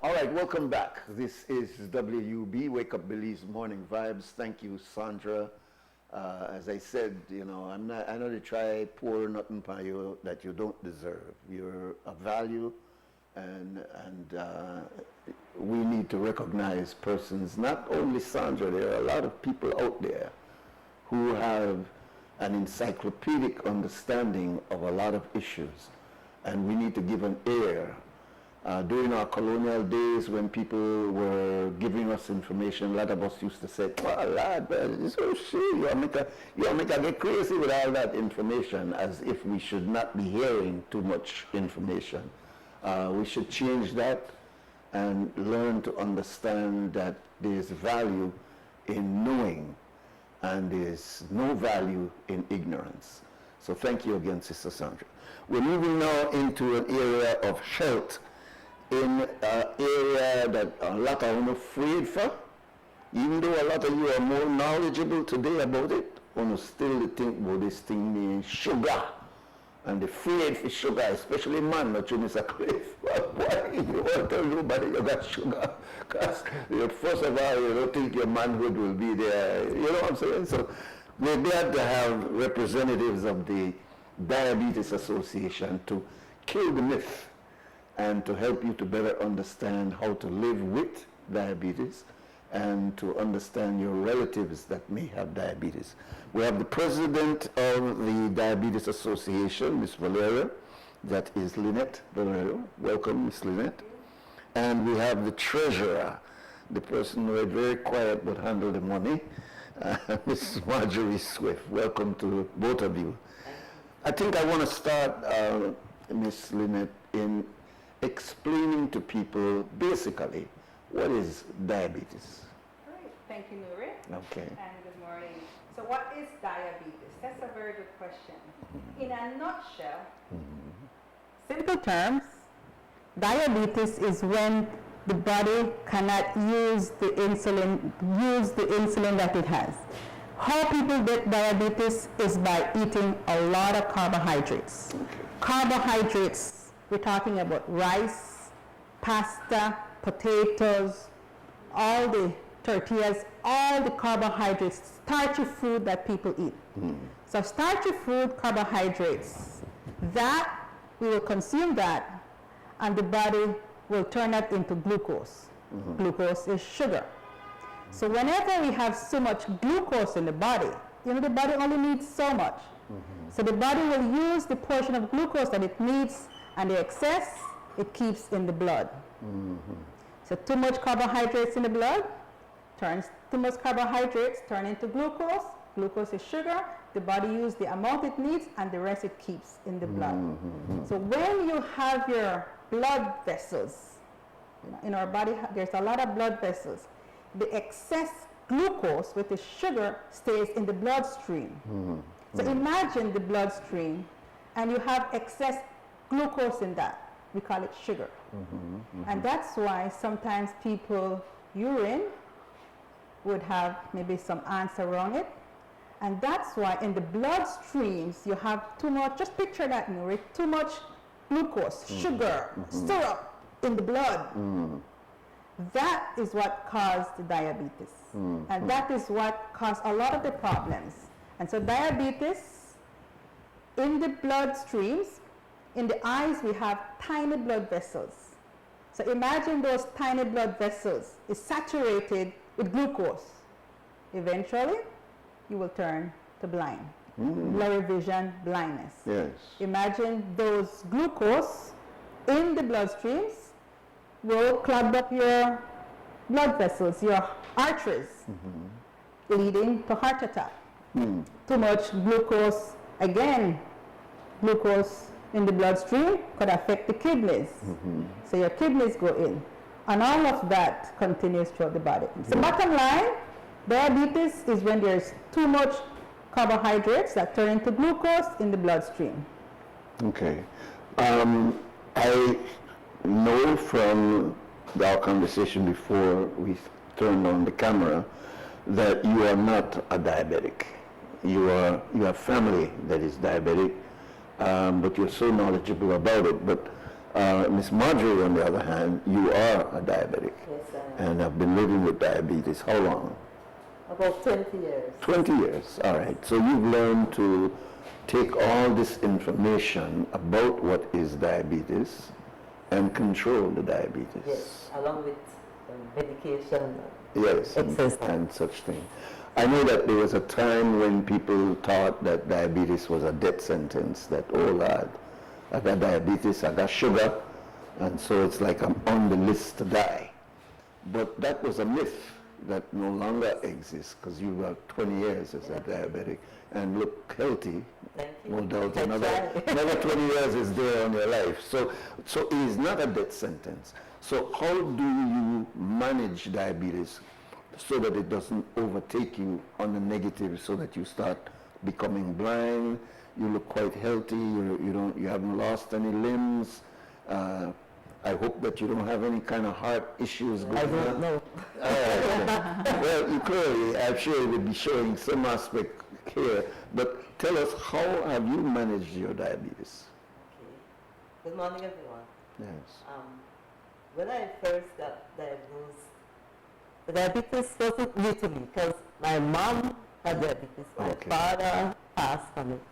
All right, welcome back. This is WUB, Wake Up Belize Morning Vibes. Thank you, Sandra. As I said, you know, I know to try pour nothing by you that you don't deserve. You're a value, and we need to recognize persons, not only Sandra, there are a lot of people out there who have an encyclopedic understanding of a lot of issues, and we need to give an ear. During our colonial days, when people were giving us information, a lot of us used to say, "Oh, lad, it's so shit. You make a get crazy with all that information," as if we should not be hearing too much information. We should change that and learn to understand that there's value in knowing and there's no value in ignorance. So thank you again, Sister Sandra. We're moving now into an area of health, in an area that a lot of you are afraid for. Even though a lot of you are more knowledgeable today about it, you still think about this thing named sugar. And the afraid for sugar, especially man, not you, Mr. Cliff. Why you want to tell nobody you got sugar? Because first of all, you don't think your manhood will be there. You know what I'm saying? So we're glad to have representatives of the Diabetes Association to kill the myth and to help you to better understand how to live with diabetes and to understand your relatives that may have diabetes. We have the president of the Diabetes Association, Ms. Valera. That is Lynette Valera. Welcome, Ms. Lynette. And we have the treasurer, the person who is very quiet but handle the money, Ms. Marjorie Swift. Welcome to both of you. I think I want to start, Ms. Lynette, in explaining to people basically what is diabetes. Great, thank you, Nuri. Okay. And good morning. So what is diabetes? That's a very good question. In a nutshell, simple terms, diabetes is when the body cannot use the insulin that it has. How people get diabetes is by eating a lot of carbohydrates. Okay. Carbohydrates, we're talking about rice, pasta, potatoes, all the tortillas, all the carbohydrates, starchy food that people eat. So starchy food, carbohydrates, that we will consume that, and the body will turn that into glucose. Glucose is sugar. So whenever we have so much glucose in the body, you know, the body only needs so much. So the body will use the portion of glucose that it needs, and the excess it keeps in the blood. So too much carbohydrates in the blood too much carbohydrates turn into glucose. Glucose is sugar. The body uses the amount it needs, and the rest it keeps in the blood. So when you have your blood vessels, you know, in our body there's a lot of blood vessels. The excess glucose, which is sugar, stays in the bloodstream. So imagine the bloodstream, and you have excess glucose in that. We call it sugar. And that's why sometimes people urine would have maybe some ants around it. And that's why in the blood streams you have too much, just picture that, Nuri, too much glucose, sugar, syrup in the blood. That is what caused the diabetes. And that is what caused a lot of the problems. And so diabetes, in the blood streams, in the eyes we have tiny blood vessels. So imagine those tiny blood vessels is saturated with glucose. Eventually, you will turn to blind. Blurry vision, blindness. Yes. Imagine those glucose in the bloodstreams will clog up your blood vessels, your arteries, leading to heart attack. Too much glucose, again, glucose in the bloodstream could affect the kidneys. So your kidneys go in. And all of that continues throughout the body. So bottom line, diabetes is when there's too much carbohydrates that turn into glucose in the bloodstream. Okay. I know from our conversation before we turned on the camera that you are not a diabetic. You have family that is diabetic, but you're so knowledgeable about it. But Miss Marjorie, on the other hand, you are a diabetic. Yes, And have been living with diabetes. How long? about 20 years. 20 years. All right. So you've learned to take all this information about what is diabetes and control the diabetes. Yes, along with medication. Yes, and such things. I know that there was a time when people thought that diabetes was a death sentence, that, oh Lord, I got diabetes, I got sugar, and so it's like I'm on the list to die. But that was a myth that no longer exists, because you were 20 years as a diabetic and look healthy. Thank you. No doubt another 20 years is there on your life. So it is not a death sentence. So how do you manage diabetes so that it doesn't overtake you on the negative, so that you start becoming blind, you look quite healthy, you haven't lost any limbs? I hope that you don't have any kind of heart issues going on. I don't know. Well, you clearly, I'm sure it would be showing some aspect here, but tell us, how have you managed your diabetes? Okay. Good morning, everyone. Yes. When I first got diagnosed, the diabetes wasn't new to me because my mom had diabetes. My father passed from it.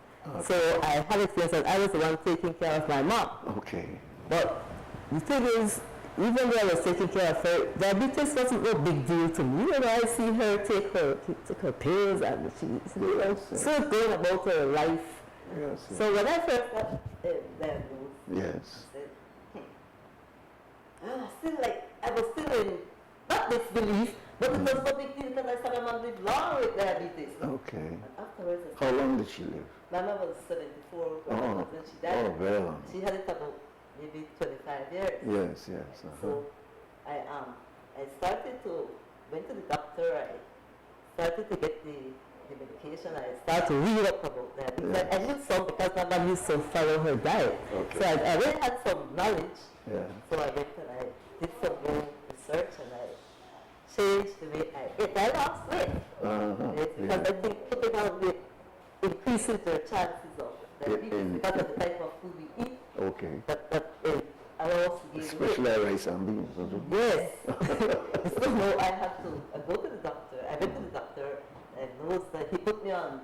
So I had experience that I was the one taking care of my mom. Okay. But the thing is, even though I was taking care of her, diabetes wasn't no big deal to me. You know, I see her take her pills and she's still going about her life. Yes, yes. So when I first got diagnosed, Yes. I was still in, not disbelief, but it was no big deal because I saw my mom live long with diabetes. Okay. And afterwards, How long did she live? my mom was 74 when she died. Oh, very long. She had it about maybe 25 years. Yes, yes. So I went to the doctor, I started to get the medication, I started to read up about that. Yes. I knew some because my mom used to follow her diet. Okay. So I already had some knowledge. Yeah. So I went and I did some more research and I changed the way I ate. I lost weight. Yes, because I think putting on weight increases your chances of diabetes because of the type of food we eat. Okay. But I also gained Especially weight. rice and beans. Yes. So no, I go to the doctor. I went to the doctor and noticed that he put me on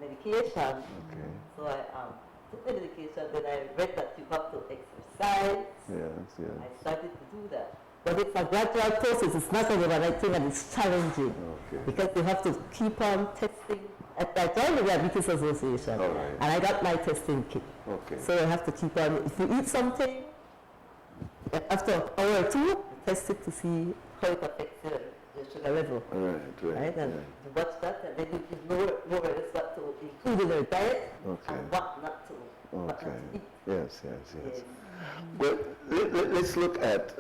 medication. Okay. So I took the medication, then I read that you have to exercise. Yes, yes. I started to do that. But it's a gradual process. It's not an overnight thing and it's challenging. Okay. Because you have to keep on testing. I joined the Diabetes Association. All right. And I got my testing kit. Okay. So you have to keep on. If you eat something, after an hour or two, you test it to see how it affects your sugar level. Right. And you watch that, and then you know more or less what to include in your diet and what not to, what not to eat. Yes. Well, let's look at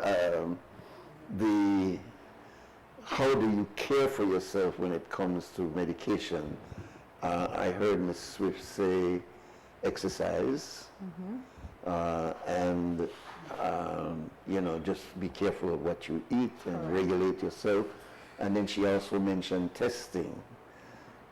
how do you care for yourself when it comes to medication. I heard Ms. Swift say exercise, and just be careful of what you eat and regulate yourself. And then she also mentioned testing.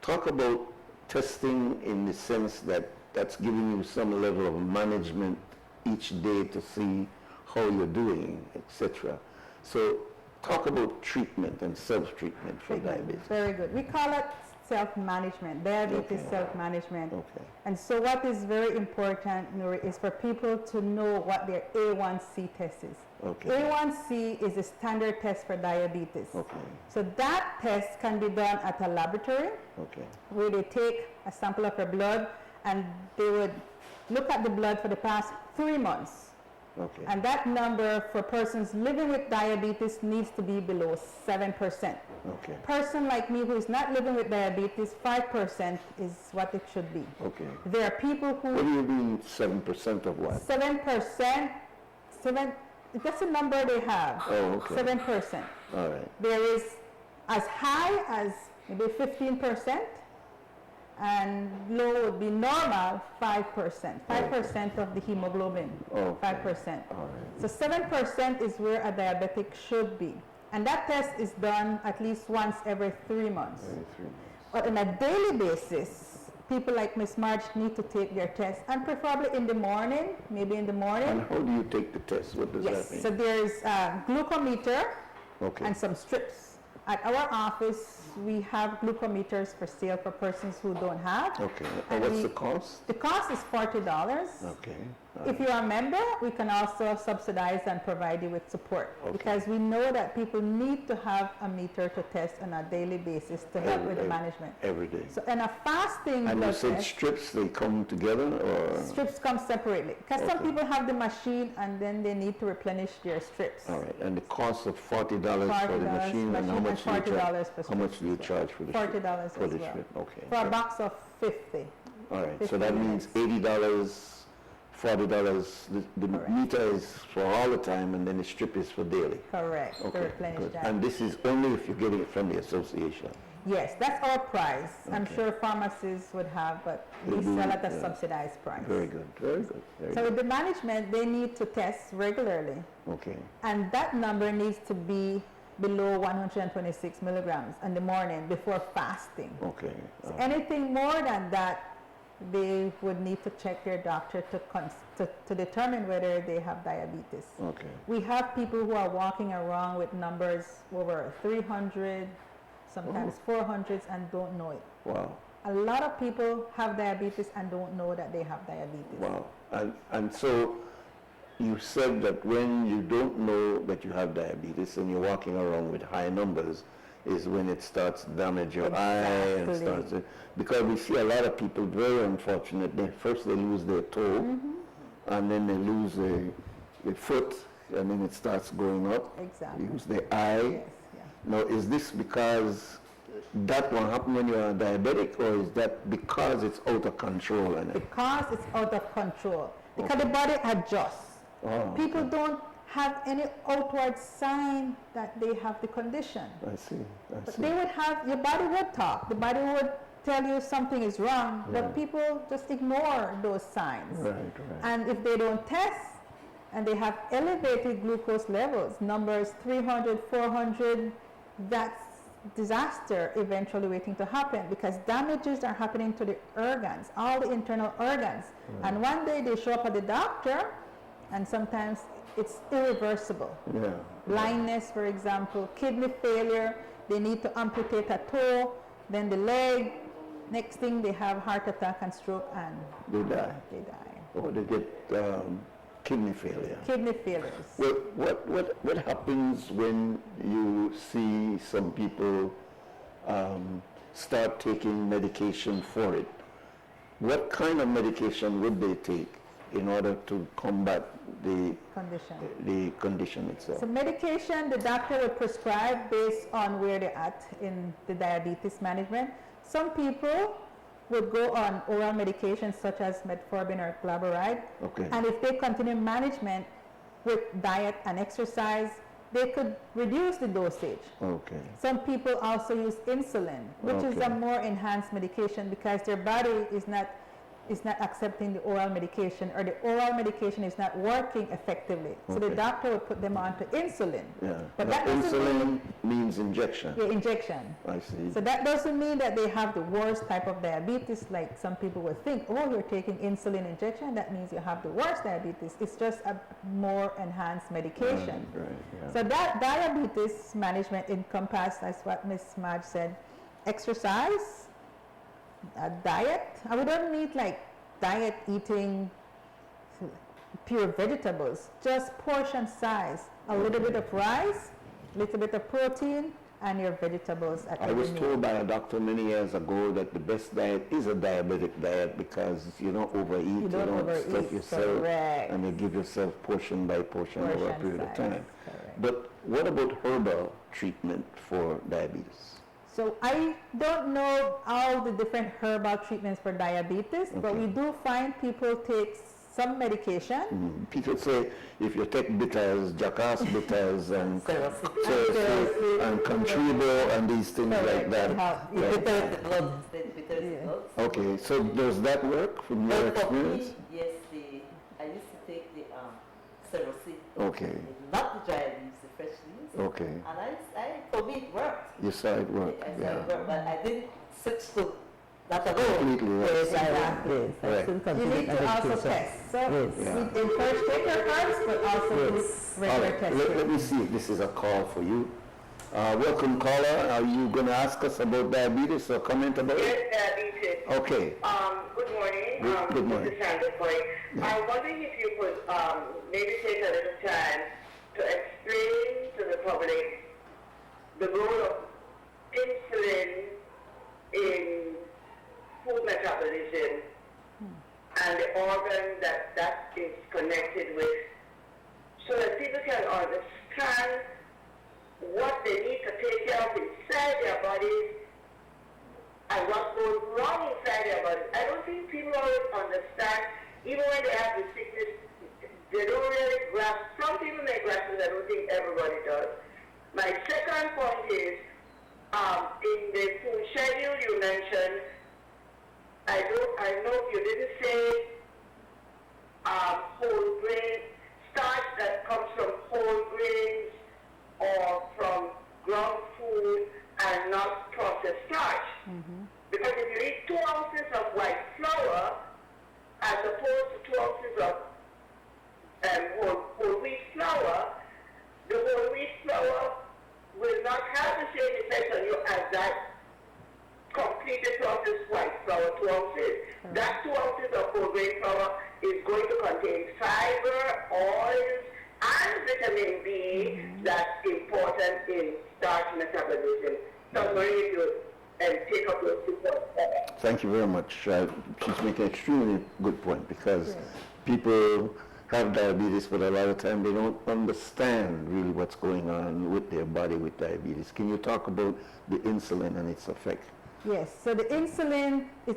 Talk about testing in the sense that that's giving you some level of management each day to see how you're doing, etc. So talk about treatment and self-treatment for diabetes. Very good. We call it self-management, diabetes self-management. Okay. And so what is very important, Nuri, is for people to know what their A1C test is. Okay. A1C is a standard test for diabetes. Okay. So that test can be done at a laboratory where they take a sample of your blood and they would look at the blood for the past 3 months. Okay. And that number for persons living with diabetes needs to be below 7%. Okay. Person like me who is not living with diabetes, 5% is what it should be. Okay. There are people who... What do you mean 7% of what? 7%, that's the number they have. Oh, okay. 7%. All right. There is as high as maybe 15%, and low would be normal, 5%. 5% of the hemoglobin, 5%. All right. So 7% is where a diabetic should be. And that test is done at least once every 3 months. But on a daily basis, people like Miss Marge need to take their test, and preferably in the morning, maybe in the morning. And how do you take the test? What does that mean? So there's a glucometer and some strips. At our office, we have glucometers for sale for persons who don't have. Okay. And what's the cost? The cost is $40. Okay. If you're a member, we can also subsidize and provide you with support, because we know that people need to have a meter to test on a daily basis to help with the management. Every day. So in a fasting And you blood said test, strips, they come together, or? strips come separately, because some people have the machine and then they need to replenish their strips. All right. And the cost of $40 for the machine, and how much do you charge? for How much do you charge for the strip? $40 For as the well. strip, okay. For a box of 50. All right, so 50 that means $80, $40. The meter is for all the time, and then the strip is for daily. Correct, to Okay, replenish good. that. And this is only if you're getting it from the association. Yes, that's our price. I'm Okay. sure pharmacies would have, but we They do, sell at a yeah. subsidized price. Very good, very good, very So good. with the management, they need to test regularly, Okay, and that number needs to be below 126 milligrams in the morning before fasting. okay. So anything more than that, they would need to check their doctor to determine whether they have diabetes. Okay. We have people who are walking around with numbers over 300, sometimes 400s, and don't know it. Wow, A lot of people have diabetes and don't know that they have diabetes. wow. And so you said that when you don't know that you have diabetes and you're walking around with high numbers is when it starts to damage your eye and starts to, because we see a lot of people very unfortunate. First they lose their toe, and then they lose the foot, and then it starts going up. Exactly. They lose their eye. Yes, yeah. Now, is this because that will happen when you're diabetic, or is that because it's out of control? Because it's out of control. Because the body adjusts. Oh, People don't have any outward sign that they have the condition. I see. I But see. they would have, your body would talk. The body would tell you something is wrong, but people just ignore those signs. Right, right. And if they don't test, and they have elevated glucose levels, numbers 300, 400, that's disaster eventually waiting to happen, because damages are happening to the organs, all the internal organs. And one day they show up at the doctor, and sometimes it's irreversible. Yeah. Blindness, for example, kidney failure, they need to amputate a toe, then the leg, next thing they have heart attack and stroke, and They die. they die. Or they get kidney failure. Kidney failures. Well, what happens when you see some people start taking medication for it? What kind of medication would they take in order to combat the condition itself? So medication, the doctor will prescribe based on where they're at in the diabetes management. Some people would go on oral medications such as metformin or glyburide. Okay. And if they continue management with diet and exercise, they could reduce the dosage. Okay. Some people also use insulin, which is a more enhanced medication, because their body is not accepting the oral medication, or the oral medication is not working effectively. So the doctor will put them on to insulin. Yeah. But Now, that doesn't insulin means injection. Yeah, injection. I see. So that doesn't mean that they have the worst type of diabetes, like some people would think, oh, you're taking insulin injection, that means you have the worst diabetes. It's just a more enhanced medication. Right, yeah. So that diabetes management encompasses, as what Ms. Madge said, exercise, diet. We don't need like diet eating pure vegetables, just portion size, a little bit of rice, a little bit of protein, and your vegetables at I every was meal. told by a doctor many years ago that the best diet is a diabetic diet, because you don't overeat, you don't overeat, stuff yourself, correct. and you give yourself portion by portion over a Portion period of size, time. correct. But what about herbal treatment for diabetes? So I don't know all the different herbal treatments for diabetes, but we do find people take some medication. People say if you take bitters, jackass bitters, and and contribo and these things like that. Okay, so does that work from your experience? Yes, I used to take the Cerosin. Okay. Not the dry leaves, the fresh leaves. Okay. And for me it worked. You saw it work. I saw Yeah. it worked, but I didn't switch to that alone. Completely, yes. Yes, I Right. still You consider need it to also medication. test. So Yes. we encourage take your herbs, but also do All regular right, testing. let me see if this is a call for you. Welcome, caller. Are you going to ask us about diabetes or comment about it? Yes, diabetes. Okay. Good morning. Good morning. This is Sandra Coy. I'm wondering if you could maybe take a little time to explain to the public the role of insulin in food metabolism and the organ that is connected with, so that people can understand what they need to take care of inside their bodies and what goes wrong inside their bodies. I don't think people always understand, even when they have the sickness, they don't really grasp. Some people may grasp it, I don't think everybody does. My second point is, in the food schedule you mentioned, I know you didn't say whole grain, starch that comes from whole grains or from ground food and not processed starch. Because if you eat 2 ounces of white flour as opposed to 2 ounces of whole wheat flour, the whole wheat flour will not have the same effect on you as that completed processed white flour, 2 ounces. That 2 ounces of whole grain flour is going to contain fiber, oils, and vitamin B that's important in starch metabolism. So I'm wondering if you take up those 2 points. Thank you very much. She's making an extremely good point because people have diabetes, but a lot of time they don't understand really what's going on with their body with diabetes. Can you talk about the insulin and its effect? Yes, so the insulin, is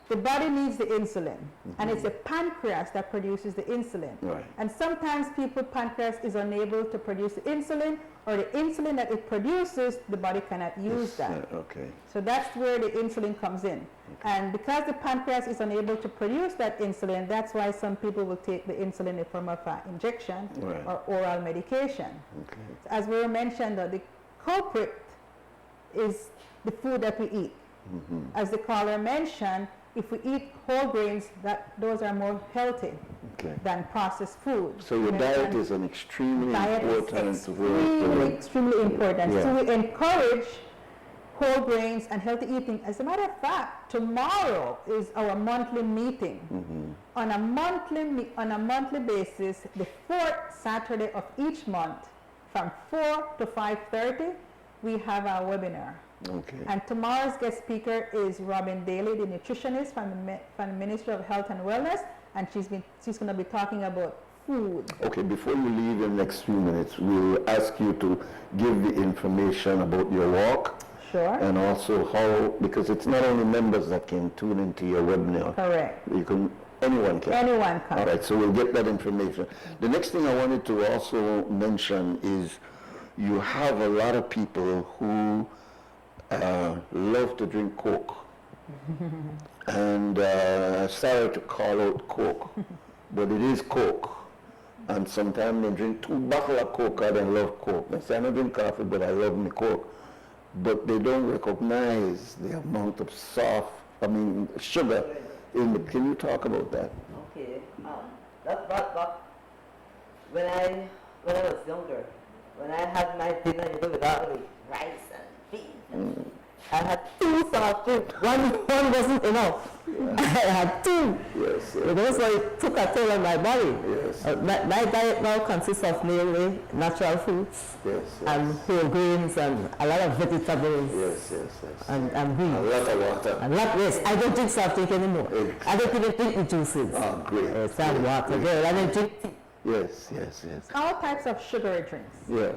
the body needs the insulin, and it's the pancreas that produces the insulin. Right. And sometimes people's pancreas is unable to produce the insulin, or the insulin that it produces, the body cannot use that. Okay. So that's where the insulin comes in. And because the pancreas is unable to produce that insulin, that's why some people will take the insulin in the form of an injection or oral medication. Okay. So as we mentioned, the culprit is the food that we eat. As the caller mentioned, if we eat whole grains, those are more healthy than processed food. So your diet is an extremely important extremely important. So we encourage whole grains and healthy eating. As a matter of fact, tomorrow is our monthly meeting. On a monthly basis, the 4th Saturday of each month, from 4 to 5:30, we have our webinar. Okay. And tomorrow's guest speaker is Robin Daly, the nutritionist from the Ministry of Health and Wellness, and she's going to be talking about food. Okay, before you leave in the next few minutes, we'll ask you to give the information about your walk. Sure. And also how, because it's not only members that can tune into your webinar. Correct. Anyone can. Anyone can. All right, so we'll get that information. The next thing I wanted to also mention is you have a lot of people who love to drink Coke. And sorry to call out Coke, but it is Coke. And sometimes they drink 2 bottles of Coke and they love Coke. They say, I don't drink coffee, but I love my Coke. But they don't recognize the amount of sugar in the, can you talk about that? Okay, but when I was younger, when I had my dinner, with all the rice and beans, I had 2 soft drinks. One wasn't enough. I had 2. Yes. It also took a toll on my body. Yes. My diet now consists of mainly natural foods and whole grains and a lot of vegetables. Yes. And greens. A lot of water. Yes, I don't drink soft drink anymore. I don't even drink the juices. Oh, great. Yes, and water. Girl, I don't drink tea. Yes. All types of sugary drinks. Yes.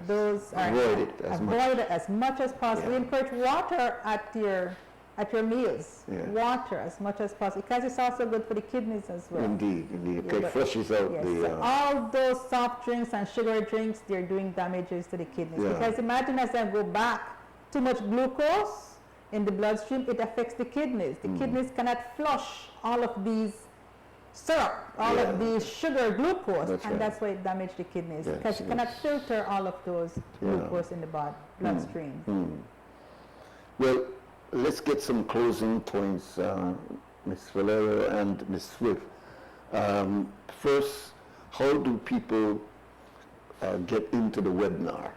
Those are avoid it as much as possible. We encourage water at your meals. Water as much as possible, because it's also good for the kidneys as well. Indeed. Okay, flushes out the... So all those soft drinks and sugary drinks, they're doing damages to the kidneys. Because imagine as they go back, too much glucose in the bloodstream, it affects the kidneys. The kidneys cannot flush all of these syrup, all of these sugar, glucose, that's why it damages the kidneys, because you cannot filter all of those glucose in the bloodstream. Well, let's get some closing points, Ms. Valero and Ms. Swift. First, how do people get into the webinar?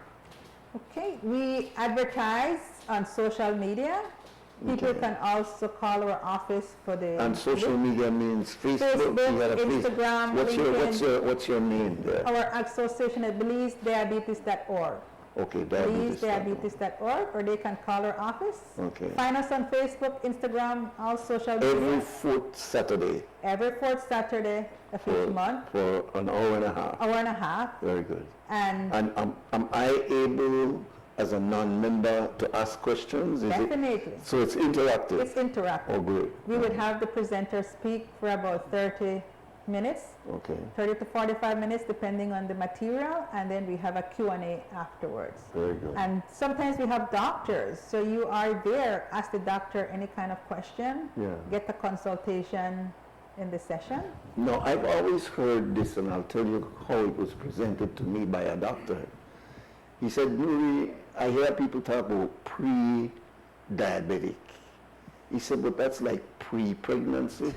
Okay, we advertise on social media. People Okay. can also call our office for the... And social media means Facebook, Facebook, you got a Instagram, What's your name there? Our association is BelizeDiabetes.org. Okay, diabetes. BelizeDiabetes.org, or they can call our office. Okay. Find us on Facebook, Instagram, all social Every media. fourth Saturday Every fourth Saturday of each month. for an hour and a half. Hour and a half. Very good. And am I able, as a non-member, to ask questions? definitely. So it's interactive? It's interactive. Oh, great. We would have the presenter speak for about 30 minutes, Okay, 30 to 45 minutes, depending on the material, and then we have a Q&A afterwards. very good. And sometimes we have doctors, so you are there, ask the doctor any kind of question, Yeah. get the consultation in the session. No, I've always heard this, and I'll tell you how it was presented to me by a doctor. He said, Nuri, I hear people talk about pre-diabetic. He said, but that's like pre-pregnancy.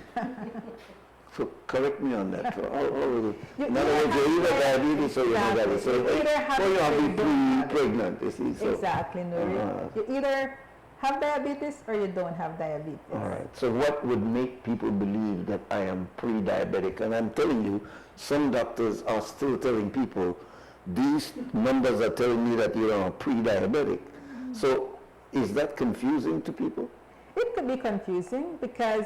So correct me on that. In other words, you're either diabetes or you're not diabetes. So You either have well, you it be or you don't have it. pre-pregnant, you see. So, Exactly, Nuri. You either have diabetes or you don't have diabetes. all right. So what would make people believe that I am pre-diabetic? And I'm telling you, some doctors are still telling people, these numbers are telling me that you are pre-diabetic. So is that confusing to people? It could be confusing because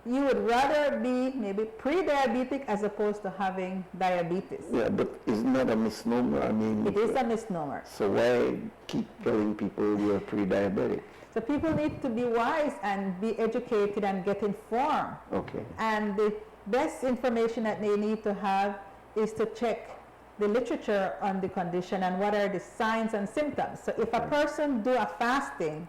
you would rather be maybe pre-diabetic as opposed to having diabetes. Yeah, but isn't that a misnomer? I mean, It is a misnomer. so why keep telling people you're pre-diabetic? So people need to be wise and be educated and get informed. Okay. And the best information that they need to have is to check the literature on the condition and what are the signs and symptoms. So if a person do a fasting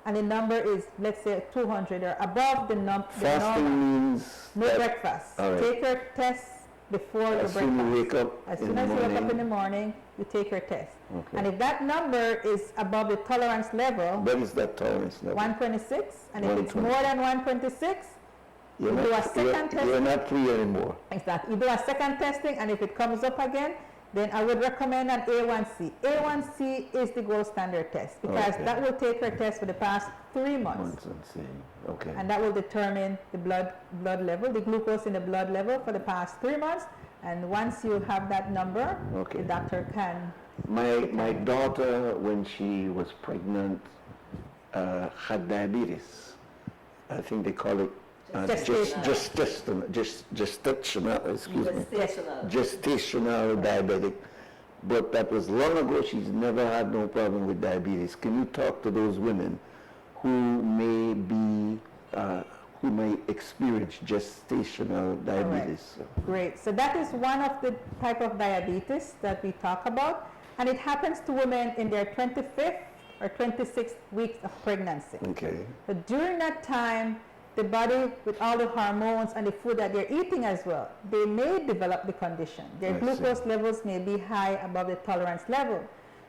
and the number is, let's say, 200 or above the number, Fasting means no that breakfast. all right. Take your test before your as soon breakfast. you wake up As in soon the as you wake up in morning. the morning, you take your test. Okay. And if that number is above the tolerance level, What is that tolerance level? 126, and if it's 120. more than 126, You're you not, do a second you're testing. not free anymore. Exactly. You do a second testing, and if it comes up again, then I would recommend an A1C. A1C is the gold standard test because Okay. that will take your test for the past 3 months. Once and see. Okay. And that will determine the blood level, the glucose in the blood level for the past 3 months. And once you have that number, Okay. the doctor can. My daughter, when she was pregnant, had diabetes. I think they call it gestational, excuse me. Gestational diabetic. But that was long ago. She's never had no problem with diabetes. Can you talk to those women who may experience gestational diabetes? Great. So that is one of the type of diabetes that we talk about. And it happens to women in their 25th or 26th weeks of pregnancy. Okay. But during that time, the body, with all the hormones and the food that they're eating as well, they may develop the condition. Their I glucose see. levels may be high above the tolerance level.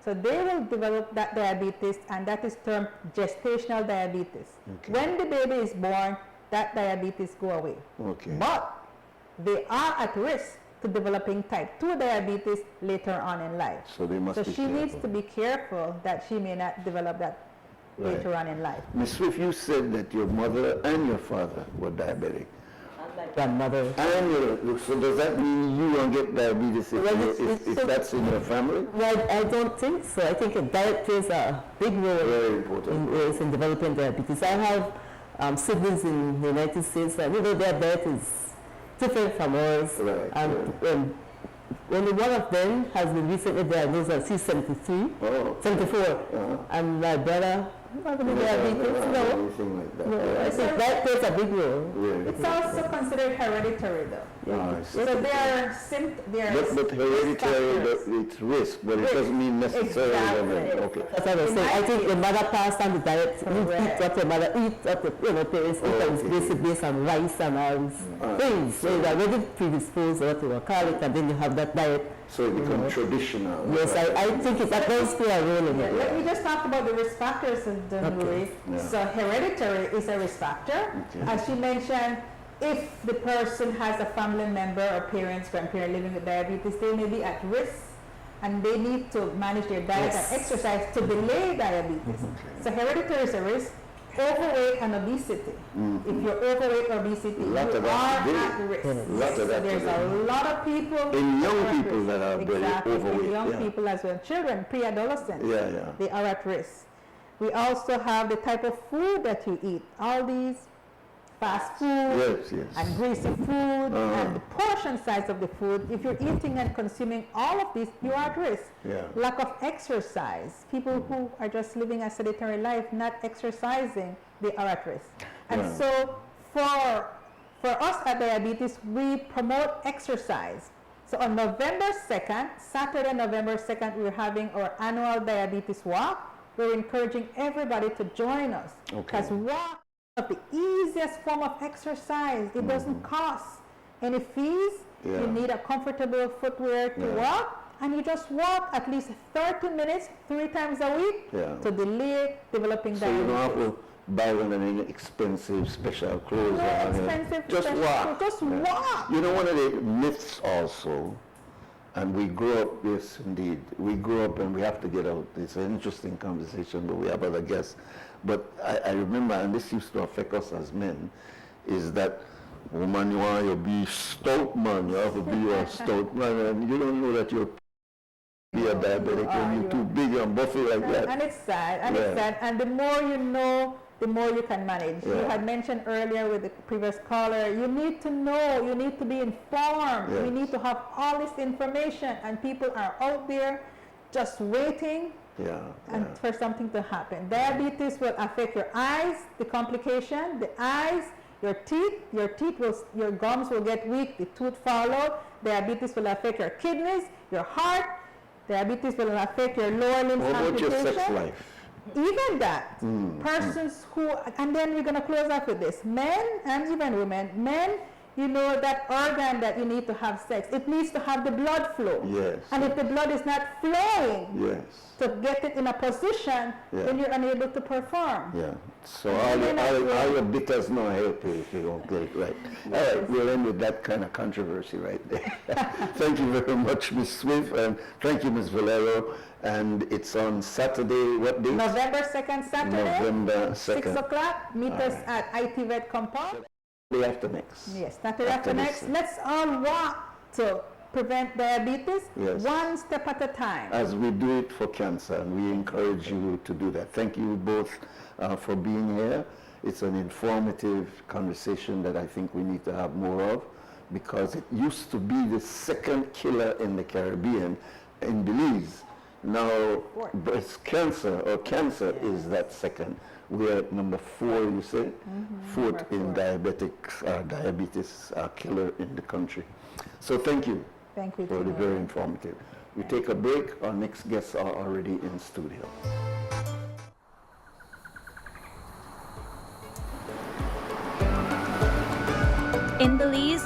So they will develop that diabetes, and that is termed gestational diabetes. Okay. When the baby is born, that diabetes go away. Okay. But they are at risk to developing type 2 diabetes later on in life. So they must So be she needs careful. to be careful that she may not develop that Right. later on in life. Ms. Swift, you said that your mother and your father were diabetic. And my grandmother. So does that mean you don't get diabetes if that's in your family? Well, I don't think so. I think diet plays a big role Very important. in developing diabetes. I have siblings in the United States, and their diet is different from ours. Right, And only one of them has been recently diagnosed at C73, Oh. 74, and my brother doesn't have any diabetes. No, Anything like that. no. I think that plays a big role. Really? It's also considered hereditary though. I see. So there are But hereditary, it's risk, but it doesn't mean necessarily that. Okay. That's what I was saying. I think the mother passed on the diet. You eat what your mother eats, what the parents eat, and it's basically based on rice and all these things. So you're already predisposed, or what you will call it, and then you have that diet So it becomes traditional. Yes, I think it plays a role in it. Let me just talk about the risk factors of the Nuri. Yeah. So hereditary is a risk factor. Okay. As you mentioned, if the person has a family member or parents, grandparent living with diabetes, they may be at risk and they need to manage their diet and exercise to delay diabetes. So hereditary is a risk. Overweight and obesity. If you're overweight or obesity, you are at risk. There's a lot of people in young people that are very overweight. In young people as well. Children, pre-adolescents, they are at risk. We also have the type of food that you eat. All these fast food and greasy food and the portion size of the food. If you're eating and consuming all of this, you are at risk. Lack of exercise. People who are just living a sedentary life, not exercising, they are at risk. And so for us at Diabetes, we promote exercise. So on November 2nd, Saturday, November 2nd, we're having our annual Diabetes Walk. We're encouraging everybody to join us. Because walk is the easiest form of exercise. It doesn't cost any fees. You need a comfortable footwear to walk. And you just walk at least 30 minutes 3 times a week to delay developing diabetes. So you don't have to buy one of any expensive special clothes. Just walk. Just walk. You know, one of the myths also, and we grew up, yes indeed, we grew up and we have to get out. It's an interesting conversation, but we have other guests. But I remember, and this used to affect us as men, is that woman, you want to be stout man, you have to be a stout man, and you don't know that you're a diabetic when you're too big and buffy like that. And it's sad, and the more you know, the more you can manage. You had mentioned earlier with the previous caller, you need to know, you need to be informed, you need to have all this information, and people are out there just waiting for something to happen. Diabetes will affect your eyes, the complication, the eyes, your teeth your gums will get weak, the tooth fall out. Diabetes will affect your kidneys, your heart. Diabetes will affect your lower limbs amputation. What about your sex life? Even that. Persons who, and then we're going to close up with this. Men and even women. Men, you know that organ that you need to have sex, it needs to have the blood flow. And if the blood is not flowing to get it in a position, then you're unable to perform. So all your bitters no help you if you don't get it right. All right, we'll end with that kind of controversy right there. Thank you very much, Ms. Swift, and thank you, Ms. Valero. And it's on Saturday, what date? November 2nd, Saturday. November 2nd. 6 o'clock. Meet us at IT Vet Compound. Saturday after next. Yes, Saturday after next. Let's all walk to prevent diabetes, one step at a time. As we do it for cancer, and we encourage you to do that. Thank you both for being here. It's an informative conversation that I think we need to have more of, because it used to be the second killer in the Caribbean, in Belize. Now, breast cancer or cancer is that second. We're at number 4, you say? Fourth in diabetes killer in the country. So thank you. Thank you. For the very informative. We take a break. Our next guests are already in studio. In Belize,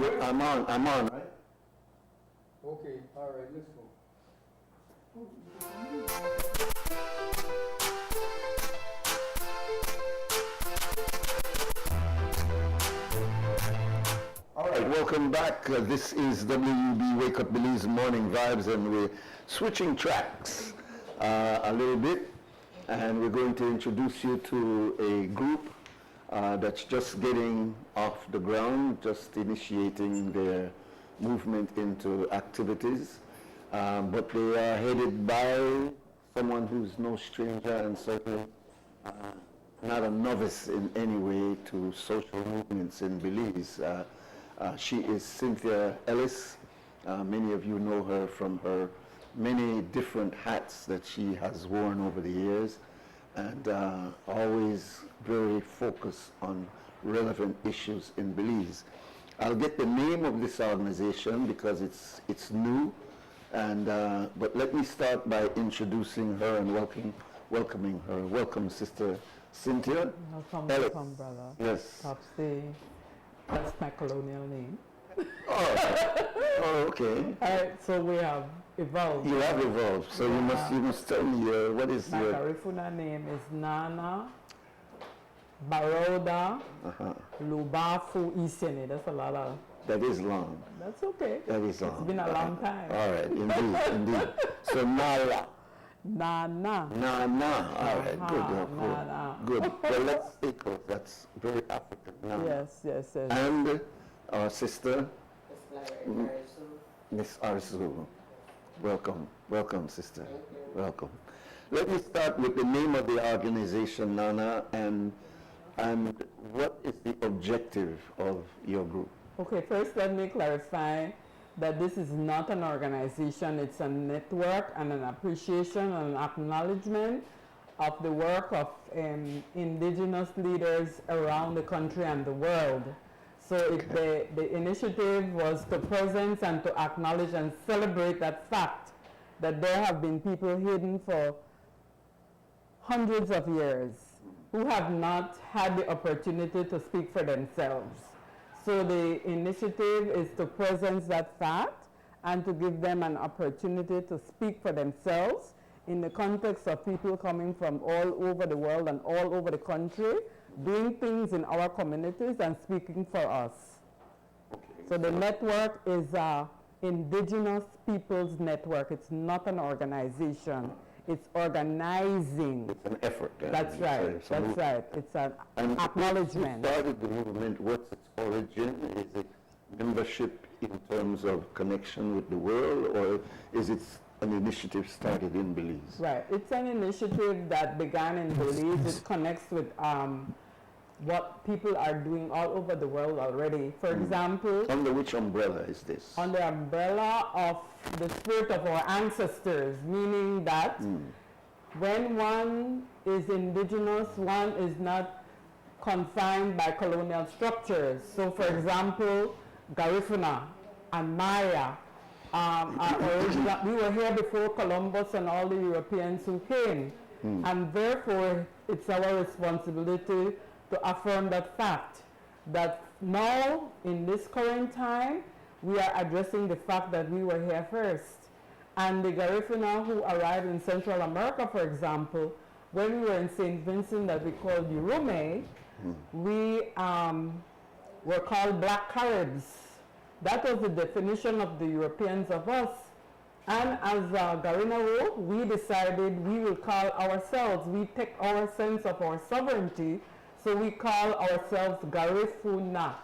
I'm on, right? Okay, all right, let's go. All right, welcome back. This is WUB Wake Up Belize Morning Vibes, and we're switching tracks a little bit, and we're going to introduce you to a group that's just getting off the ground, just initiating their movement into activities, but they are headed by someone who's no stranger and certainly not a novice in any way to social movements in Belize. She is Cynthia Ellis. Many of you know her from her many different hats that she has worn over the years, and always very focused on relevant issues in Belize. I'll get the name of this organization because it's new, and but let me start by introducing her and welcoming her. Welcome, Sister Cynthia. Welcome, brother. Yes. Topsy. That's my colonial name. Oh, okay. All right, so we have evolved. You have evolved, so you must tell me what is my your... Garifuna name is Nana Baroda Lubafu Isene. That's a lot of... That is long. That's okay. That is long. It's been a long time. All right, indeed. So Nala. Nana. All right, good. Well, let's take off. That's very African. Nana. Yes. And our sister, Miss Arzu. Welcome, sister. Welcome. Let me start with the name of the organization, Nana, and what is the objective of your group? Okay, first let me clarify that this is not an organization, it's a network and an appreciation and an acknowledgement of the work of indigenous leaders around the country and the world. So the initiative was to present and to acknowledge and celebrate that fact that there have been people hidden for hundreds of years who have not had the opportunity to speak for themselves. So the initiative is to present that fact and to give them an opportunity to speak for themselves in the context of people coming from all over the world and all over the country, doing things in our communities and speaking for us. So the network is an indigenous people's network. It's not an organization. It's organizing. It's an effort. That's right. That's right. It's an acknowledgement. Who started the movement? What's its origin? Is it membership in terms of connection with the world, or is it an initiative started in Belize? Right. It's an initiative that began in Belize. It connects with what people are doing all over the world already. For example... Under which umbrella is this? On the umbrella of the spirit of our ancestors, meaning that when one is indigenous, one is not confined by colonial structures. So for example, Garifuna and Maya, we were here before Columbus and all the Europeans who came. And therefore, it's our responsibility to affirm that fact, that now, in this current time, we are addressing the fact that we were here first. And the Garifuna who arrived in Central America, for example, when we were in St. Vincent that we called Urume, we were called Black Caribs. That was the definition of the Europeans of us. And as Garinawo, we decided we will call ourselves, we take our sense of our sovereignty, so we call ourselves Garifuna.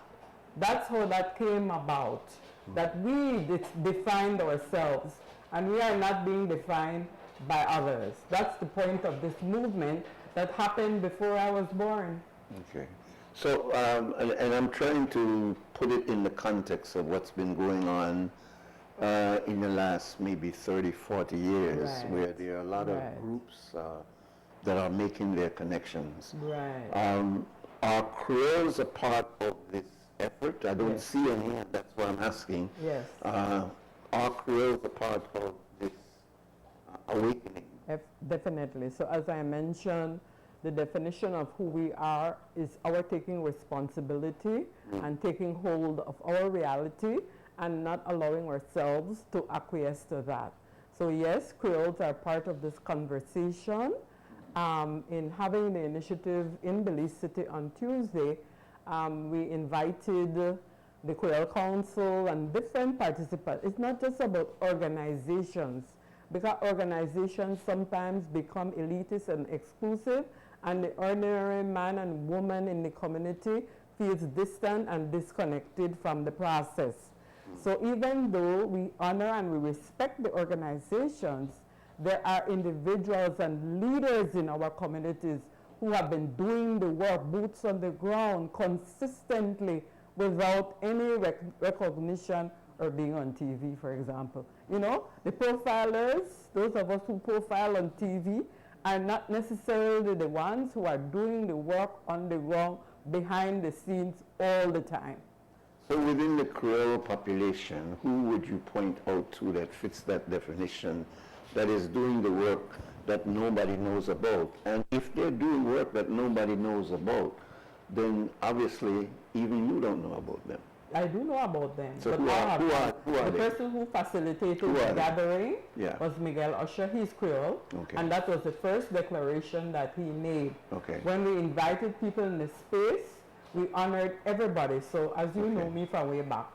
That's how that came about, that we defined ourselves, and we are not being defined by others. That's the point of this movement that happened before I was born. Okay. So, and I'm trying to put it in the context of what's been going on in the last maybe 30, 40 years, where there are a lot of groups that are making their connections. Right. Are Creoles a part of this effort? I don't see any, and that's why I'm asking. Yes. Are Creoles a part of this awakening? Definitely. So as I mentioned, the definition of who we are is our taking responsibility and taking hold of our reality and not allowing ourselves to acquiesce to that. So yes, Creoles are part of this conversation. In having the initiative in Belize City on Tuesday, we invited the Creole Council and different participants. It's not just about organizations, because organizations sometimes become elitist and exclusive, and the ordinary man and woman in the community feels distant and disconnected from the process. So even though we honor and we respect the organizations, there are individuals and leaders in our communities who have been doing the work, boots on the ground, consistently without any recognition or being on TV, for example. You know, the profilers, those of us who profile on TV, are not necessarily the ones who are doing the work on the ground behind the scenes all the time. So within the Creole population, who would you point out to that fits that definition, that is doing the work that nobody knows about? And if they're doing work that nobody knows about, then obviously even you don't know about them. I do know about them. So but who are the they? person who facilitated the gathering was Miguel Usher. He's Creole. Okay. And that was the first declaration that he made. Okay. When we invited people in the space, we honored everybody. So as you know me from way back,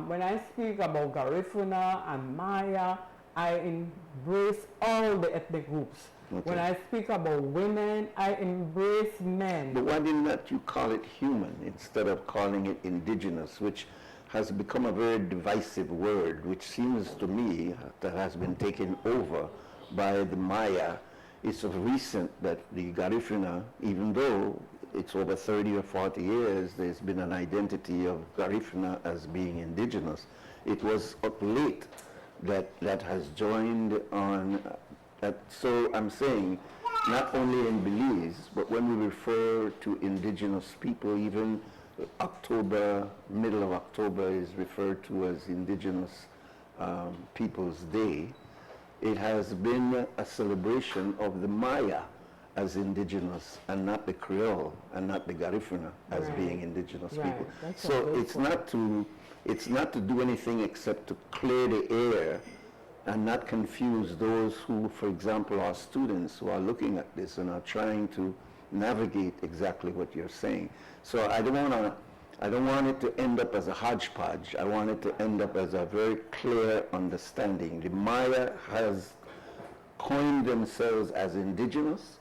when I speak about Garifuna and Maya, I embrace all the ethnic groups. Okay. When I speak about women, I embrace men. But why didn't that you call it human instead of calling it indigenous, which has become a very divisive word, which seems to me that has been taken over by the Maya. It's of recent that the Garifuna, even though it's over 30 or 40 years, there's been an identity of Garifuna as being indigenous. It was up late that has joined on that. So I'm saying not only in Belize, but when we refer to indigenous people, even October, middle of October is referred to as Indigenous Peoples Day. It has been a celebration of the Maya as indigenous and not the Creole and not the Garifuna as being indigenous people. So it's not to do anything except to clear the air and not confuse those who, for example, are students who are looking at this and are trying to navigate exactly what you're saying. So I don't want it to end up as a hodgepodge. I want it to end up as a very clear understanding. The Maya has coined themselves as indigenous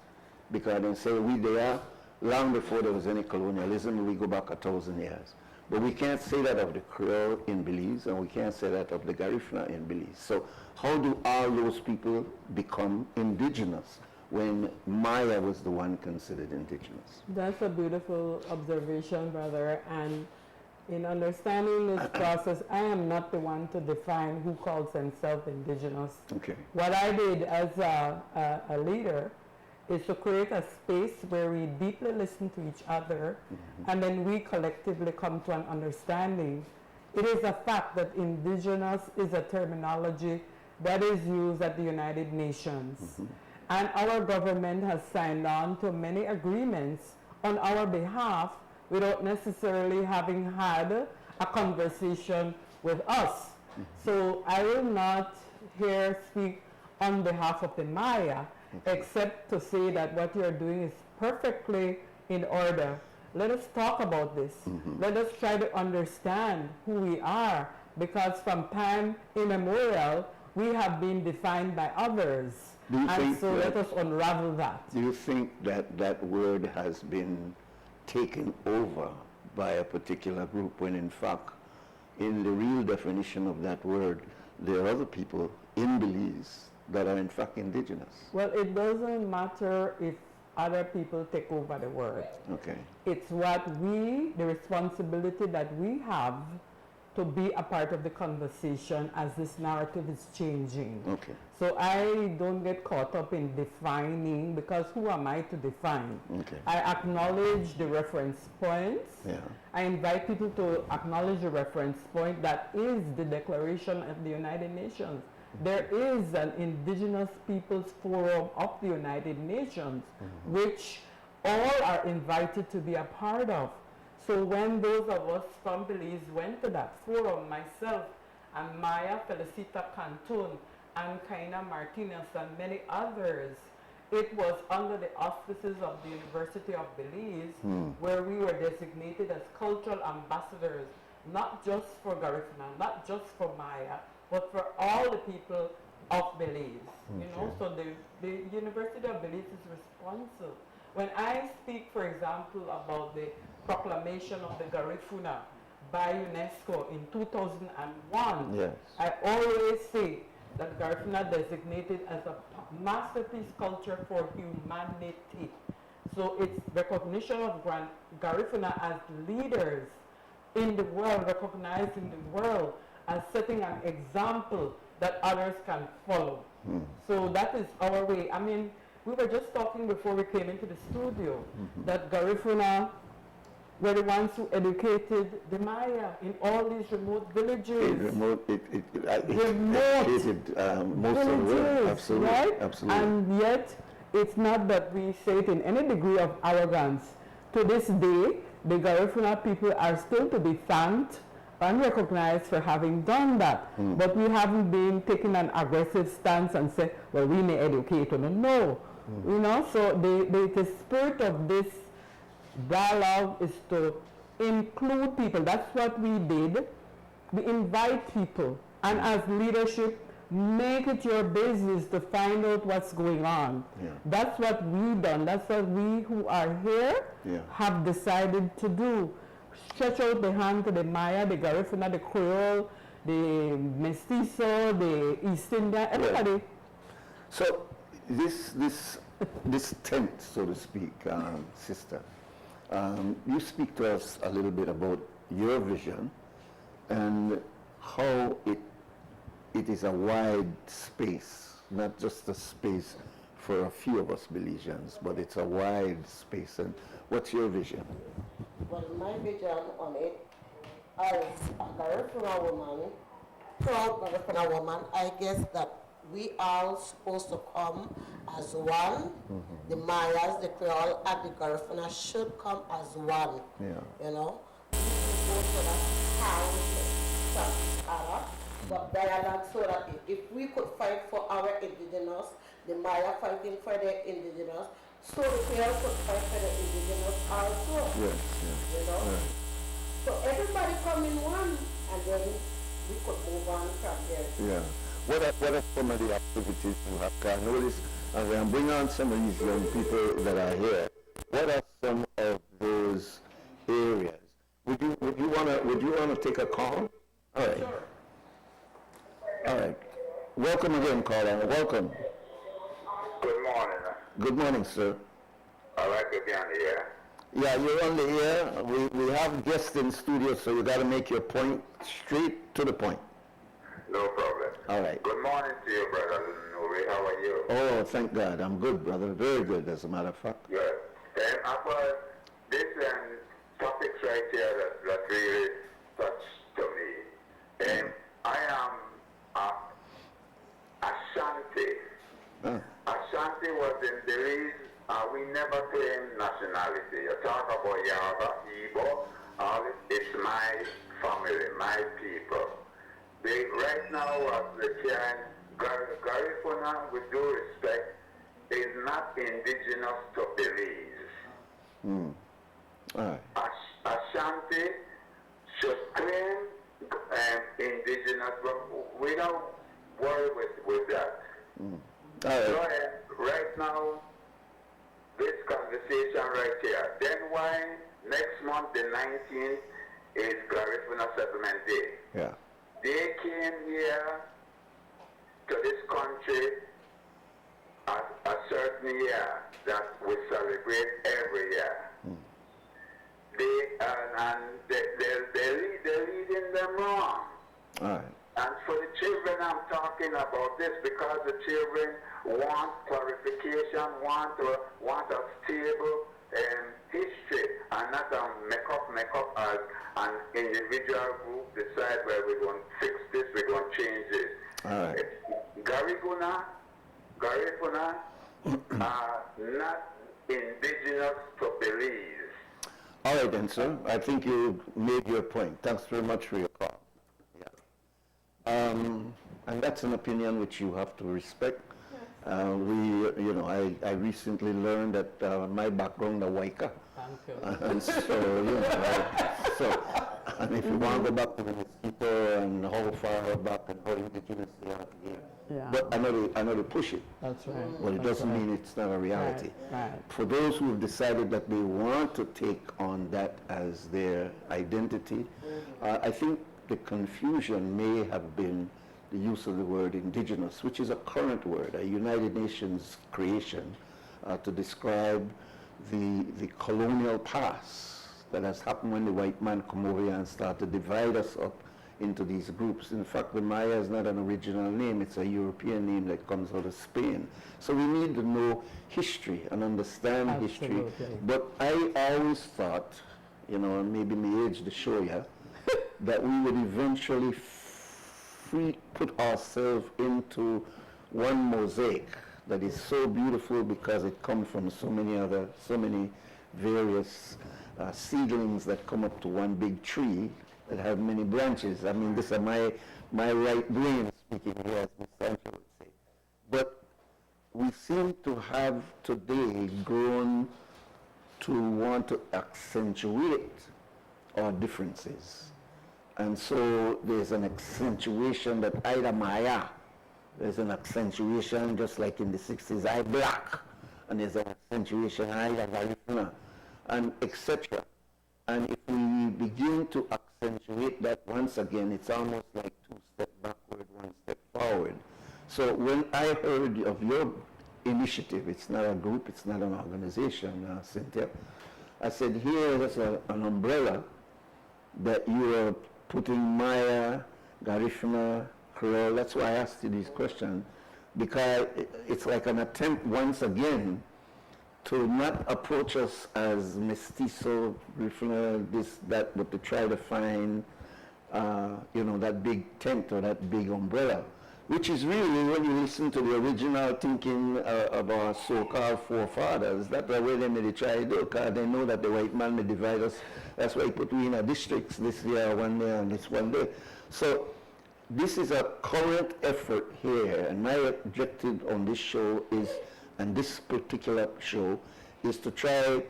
because they say they are long before there was any colonialism. We go back 1,000 years. But we can't say that of the Creole in Belize, and we can't say that of the Garifuna in Belize. So how do all those people become indigenous when Maya was the one considered indigenous? That's a beautiful observation, brother. And in understanding this process, I am not the one to define who calls themselves indigenous. Okay. What I did as a leader is to create a space where we deeply listen to each other, and then we collectively come to an understanding. It is a fact that indigenous is a terminology that is used at the United Nations. And our government has signed on to many agreements on our behalf without necessarily having had a conversation with us. So I will not here speak on behalf of the Maya, except to say that what you're doing is perfectly in order. Let us talk about this. Let us try to understand who we are, because from time immemorial, we have been defined by others. And so let us unravel that. Do you think that that word has been taken over by a particular group when in fact, in the real definition of that word, there are other people in Belize that are in fact indigenous? Well, it doesn't matter if other people take over the word. Okay. It's the responsibility that we have to be a part of the conversation as this narrative is changing. Okay. So I don't get caught up in defining, because who am I to define? Okay. I acknowledge the reference points. Yeah. I invite people to acknowledge the reference point that is the Declaration of the United Nations. there is an Indigenous Peoples Forum of the United Nations, which all are invited to be a part of. So when those of us from Belize went to that forum, myself and Maya Felicita Cantun and Kaina Martinez and many others, it was under the auspices of the University of Belize, where we were designated as cultural ambassadors, not just for Garifuna, not just for Maya, but for all the people of Belize. You know, so the University of Belize is responsible. When I speak, for example, about the proclamation of the Garifuna by UNESCO in 2001, I always say that Garifuna designated as a masterpiece culture for humanity. So it's recognition of Garifuna as leaders in the world, recognized in the world as setting an example that others can follow. So that is our way. I mean, we were just talking before we came into the studio that Garifuna were the ones who educated the Maya in all these remote villages. Remote villages, absolutely, right? absolutely. And yet, it's not that we say it in any degree of arrogance. To this day, the Garifuna people are still to be thanked and recognized for having done that. But we haven't been taking an aggressive stance and say, well, we may educate them. No. You know, so the spirit of this dialogue is to include people. That's what we did. We invite people, and as leadership, make it your business to find out what's going on. That's what we've done. That's what we who are here have decided to do. Stretch out the hand to the Maya, the Garifuna, the Creole, the Mestizo, the East India, everybody. So this tent, so to speak, sister, you speak to us a little bit about your vision and how it is a wide space, not just a space for a few of us Belizeans, but it's a wide space. And what's your vision? Well, my vision on it, as a Garifuna woman, proud Garifuna woman, I guess that we are supposed to come as one. The Mayas, the Creole, and the Garifuna should come as one. You know, we go to that house, but dialogue, so that if we could fight for our indigenous, the Maya fighting for their indigenous, so the Creole could fight for the indigenous also. You know, so everybody come in one, and then we could move on from there. What are some of the activities you have? I notice, as I bring on some of these young people that are here, what are some of those areas? Would you wanna take a call? All right. Sure. All right. Welcome again, caller. Welcome. Good morning. Good morning, sir. I like to be on the air. Yeah, you're on the air. We have guests in studio, so you got to make your point straight to the point. No problem. All right. Good morning to you, brother Nuri. How are you? Oh, thank God. I'm good, brother. Very good, as a matter of fact. Good. And about this topics right here that really touched to me. And I am Ashanti. Ashanti was in Belize. We never claim nationality. You talk about Yoruba, Igbo, it's my family, my people. Right now, what the Garifuna, with due respect, is not indigenous to Belize. All right. Ashanti should claim indigenous, but we don't worry with that. All right. So, right now, this conversation right here, then why next month, the 19th, is Garifuna Settlement Day. Yeah. They came here to this country at a certain year that we celebrate every year. They're leading them wrong. All right. And for the children, I'm talking about this because the children want clarification, want a stable history, and not a make up as an individual group decide where we're going to fix this, we're going to change this. All right. Garifuna are not indigenous to Belize. All right then, sir. I think you made your point. Thanks very much for your call. Yeah. And that's an opinion which you have to respect. I recently learned that my background is Waika. Thank you. And so, and if you want to go back to the mosquito and how far back and how indigenous they are here. Yeah. But I know they push it. That's right. But it doesn't mean it's not a reality. Right. For those who have decided that they want to take on that as their identity, I think the confusion may have been the use of the word indigenous, which is a current word, a United Nations creation to describe the colonial past that has happened when the white man come over here and start to divide us up into these groups. In fact, the Maya is not an original name, it's a European name that comes out of Spain. So we need to know history and understand history. But I always thought, and maybe my age to show you, that we would eventually put ourselves into one mosaic that is so beautiful because it comes from so many various seedlings that come up to one big tree that have many branches. I mean, this is my right brain speaking here, as Ms. Sancho would say. But we seem to have today grown to want to accentuate our differences. And so there's an accentuation that either Maya, there's an accentuation just like in the 60s, I black, and there's an accentuation either Garifuna, and etc. And if we begin to accentuate that once again, it's almost like 2 steps backward, 1 step forward. So when I heard of your initiative, it's not a group, it's not an organization, Cynthia, I said, here is an umbrella that you are putting Maya, Garifuna, Creole. That's why I asked you these questions, because it's like an attempt once again to not approach us as mestizo, Garifuna, this, that, but to try to find, that big tent or that big umbrella, which is really, when you listen to the original thinking of our so-called forefathers, that's the way they try to do, because they know that the white man may divide us. That's why he put we in our districts this year, one day, and this one day. So this is a current effort here, and my objective on this show is, and this particular show, is to try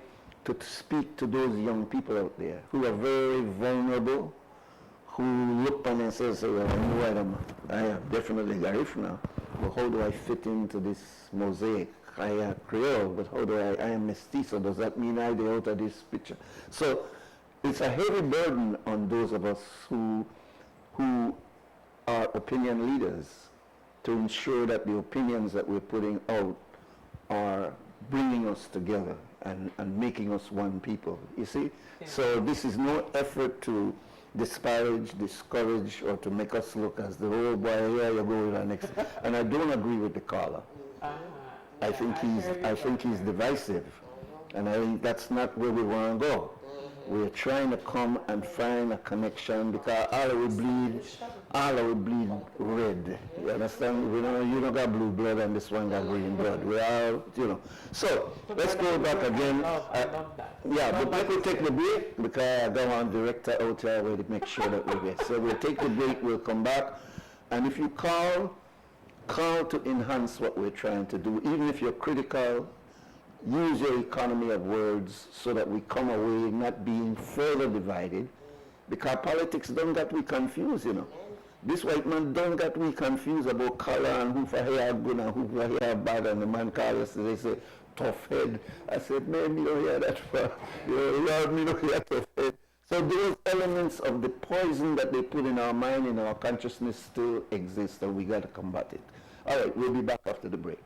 to speak to those young people out there who are very vulnerable, who look on and say, well, I know I am definitely Garifuna, but how do I fit into this mosaic? I am Creole, but how do I am mestizo? Does that mean I be out of this picture? So it's a heavy burden on those of us who are opinion leaders to ensure that the opinions that we're putting out are bringing us together and making us one people, you see? Yeah. So this is no effort to disparage, discourage, or to make us look as the old boy, here you go with our next. And I don't agree with the caller. I think he's divisive, and I think that's not where we want to go. We're trying to come and find a connection, because all will bleed red. You understand? You don't got blue blood and this one got green blood. We all, So let's go back again. But let me take the break, because I don't want director out here to make sure that we're there. So we'll take the break, we'll come back, and if you call to enhance what we're trying to do, even if you're critical. Use your economy of words so that we come away not being further divided, because politics don't get we confused, This white man don't get we confused about color and who for here good and who for here bad, and the man called yesterday say tough head. I said, man, you don't hear that for Lord, me don't hear tough head. So those elements of the poison that they put in our mind, in our consciousness, still exist, and we got to combat it. All right, we'll be back after the break.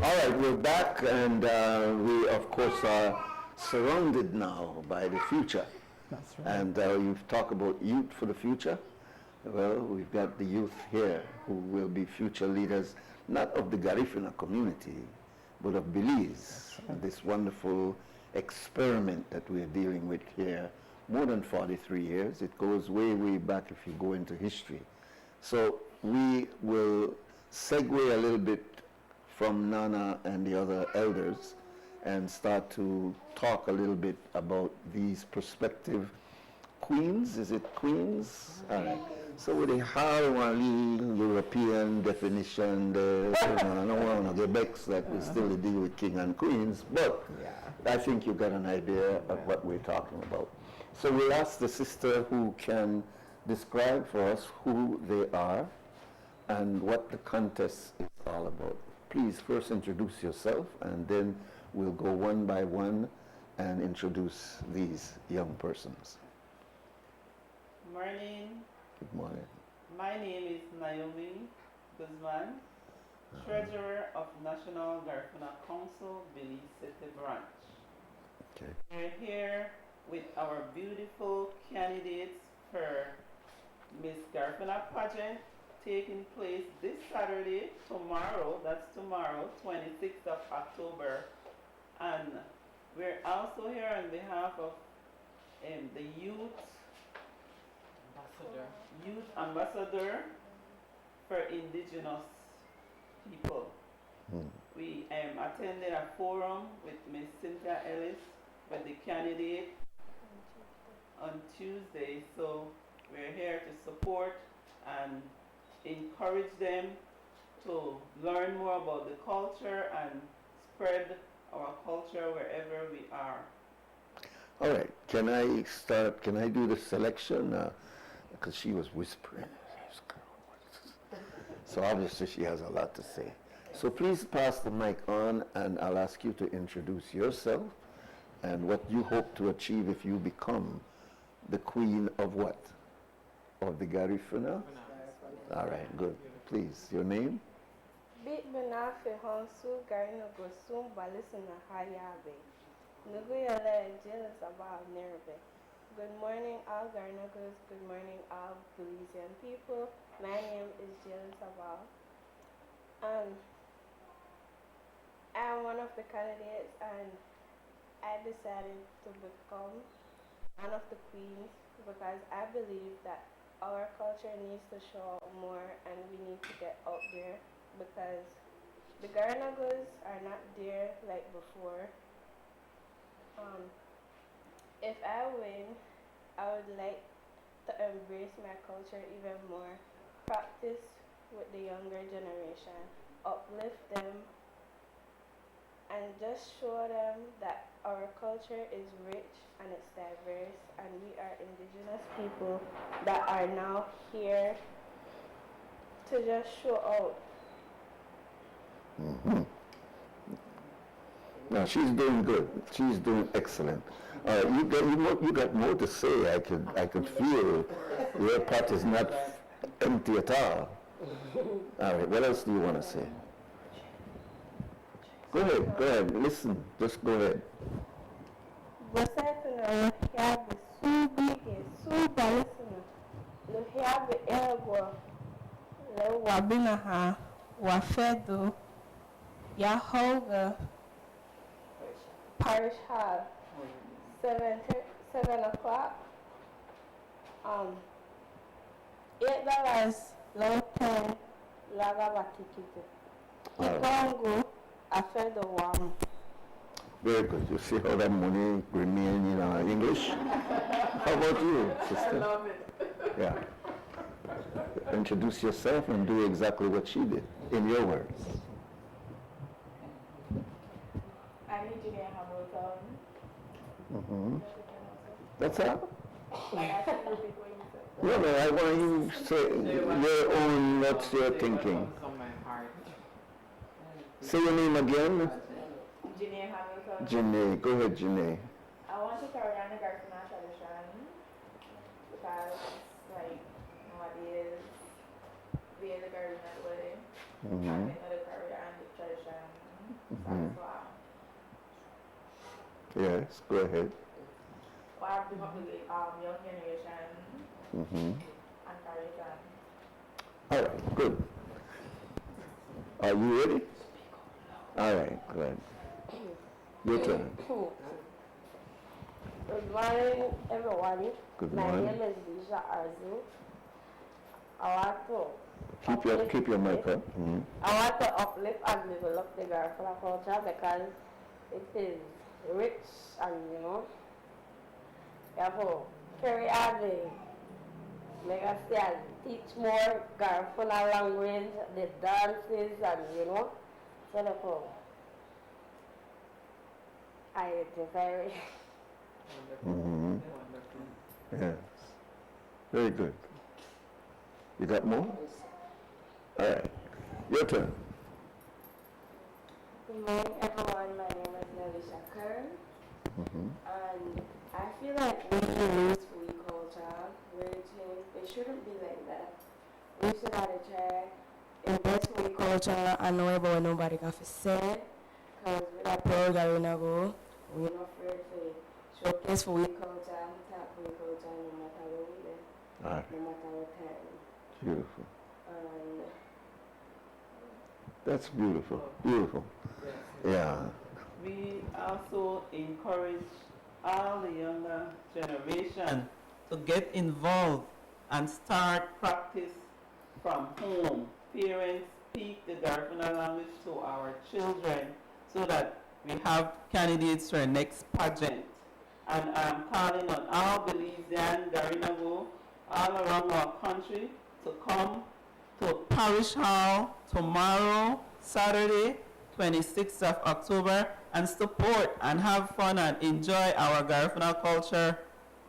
All right, we're back, and we, of course, are surrounded now by the future. That's right. And you've talked about youth for the future. Well, we've got the youth here who will be future leaders, not of the Garifuna community, but of Belize, this wonderful experiment that we're dealing with here. More than 43 years. It goes way, way back if you go into history. So we will segue a little bit from Nana and the other elders and start to talk a little bit about these prospective queens. Is it queens? All right. So with the Harwali European definition, I don't want to get vexed that we still deal with king and queens, but I think you got an idea of what we're talking about. So we'll ask the sister who can describe for us who they are and what the contest is all about. Please first introduce yourself, and then we'll go one by one and introduce these young persons. Morning. Good morning. My name is Naomi Guzman, Treasurer of National Garifuna Council, Belize City Branch. Okay. We're here with our beautiful candidates for Miss Garifuna pageant taking place this Saturday, tomorrow, that's tomorrow, 26th of October. And we're also here on behalf of the youth ambassador for indigenous people. We attended a forum with Miss Cynthia Ellis with the candidate on Tuesday, so we're here to support and encourage them to learn more about the culture and spread our culture wherever we are. All right. Can I start? Can I do the selection? Because she was whispering. So obviously she has a lot to say. So please pass the mic on, and I'll ask you to introduce yourself and what you hope to achieve if you become the queen of what? Of the Garifuna? All right, good. Please, your name? Bit Benafe Honsu Garino Gosum Balisuna Hayabe. Nuguyala Jealous about Nerbe. Good morning, all Garnagos. Good morning, all Belizean people. My name is Jealous Abal. I'm one of the candidates, and I decided to become one of the queens because I believe that our culture needs to show more, and we need to get out there because the Garnagos are not there like before. If I win, I would like to embrace my culture even more, practice with the younger generation, uplift them, and just show them that our culture is rich and it's diverse, and we are indigenous people that are now here to just show out. No, she's doing good. She's doing excellent. You got more to say. I could feel your pot is not empty at all. All right, what else do you want to say? Go ahead, listen, just go ahead. Você não recebe suba listener. Lo recebe ego. Le wabinaha wafedo Yahoga Parish Hall 7 o'clock. $8 low 10 laga batikite. Ikongo afedo wam. Very good. You see how that money remain in English? How about you, sister? I love it. Yeah. Introduce yourself and do exactly what she did, in your words. I'm Engineer Hamilton. That's all? No, I want you to say your own, what's your thinking. Say your name again. Engineer Hamilton. Janae. Go ahead, Janae. I want to carry on the Garifuna tradition because, like, nowadays, we are the Garifuna wedding. And we know the carry on the tradition Yes, go ahead. I have to help the young generation and carry that. All right, good. Are you ready? All right, good. Your turn. Good morning, everyone. Good My morning. name is Lisa Arzu. I want to Keep your mic up. I want to uplift and develop the Garifuna culture because it is rich and you have to carry on the legacy and teach more Garifuna language, the dances and so therefore it's very Yes. Very good. You got more? All right. Your turn. Good morning, everyone. My name is Nelisha Kern. And I feel like we should lose food culture, it shouldn't be like that. We should have to try embrace food culture and know about what nobody got to say. Because with our program, we're not afraid to showcase food culture, talk food culture, no matter where we live, All right. no matter what time. Beautiful. And That's beautiful. Beautiful. Yeah. We also encourage all the younger generation to get involved and start practice from home. Parents speak the Garifuna language to our children so that we have candidates for the next pageant. And I'm calling on all Belizean Garinago all around our country to come to Parish Hall tomorrow, Saturday, 26th of October, and support and have fun and enjoy our Garifuna culture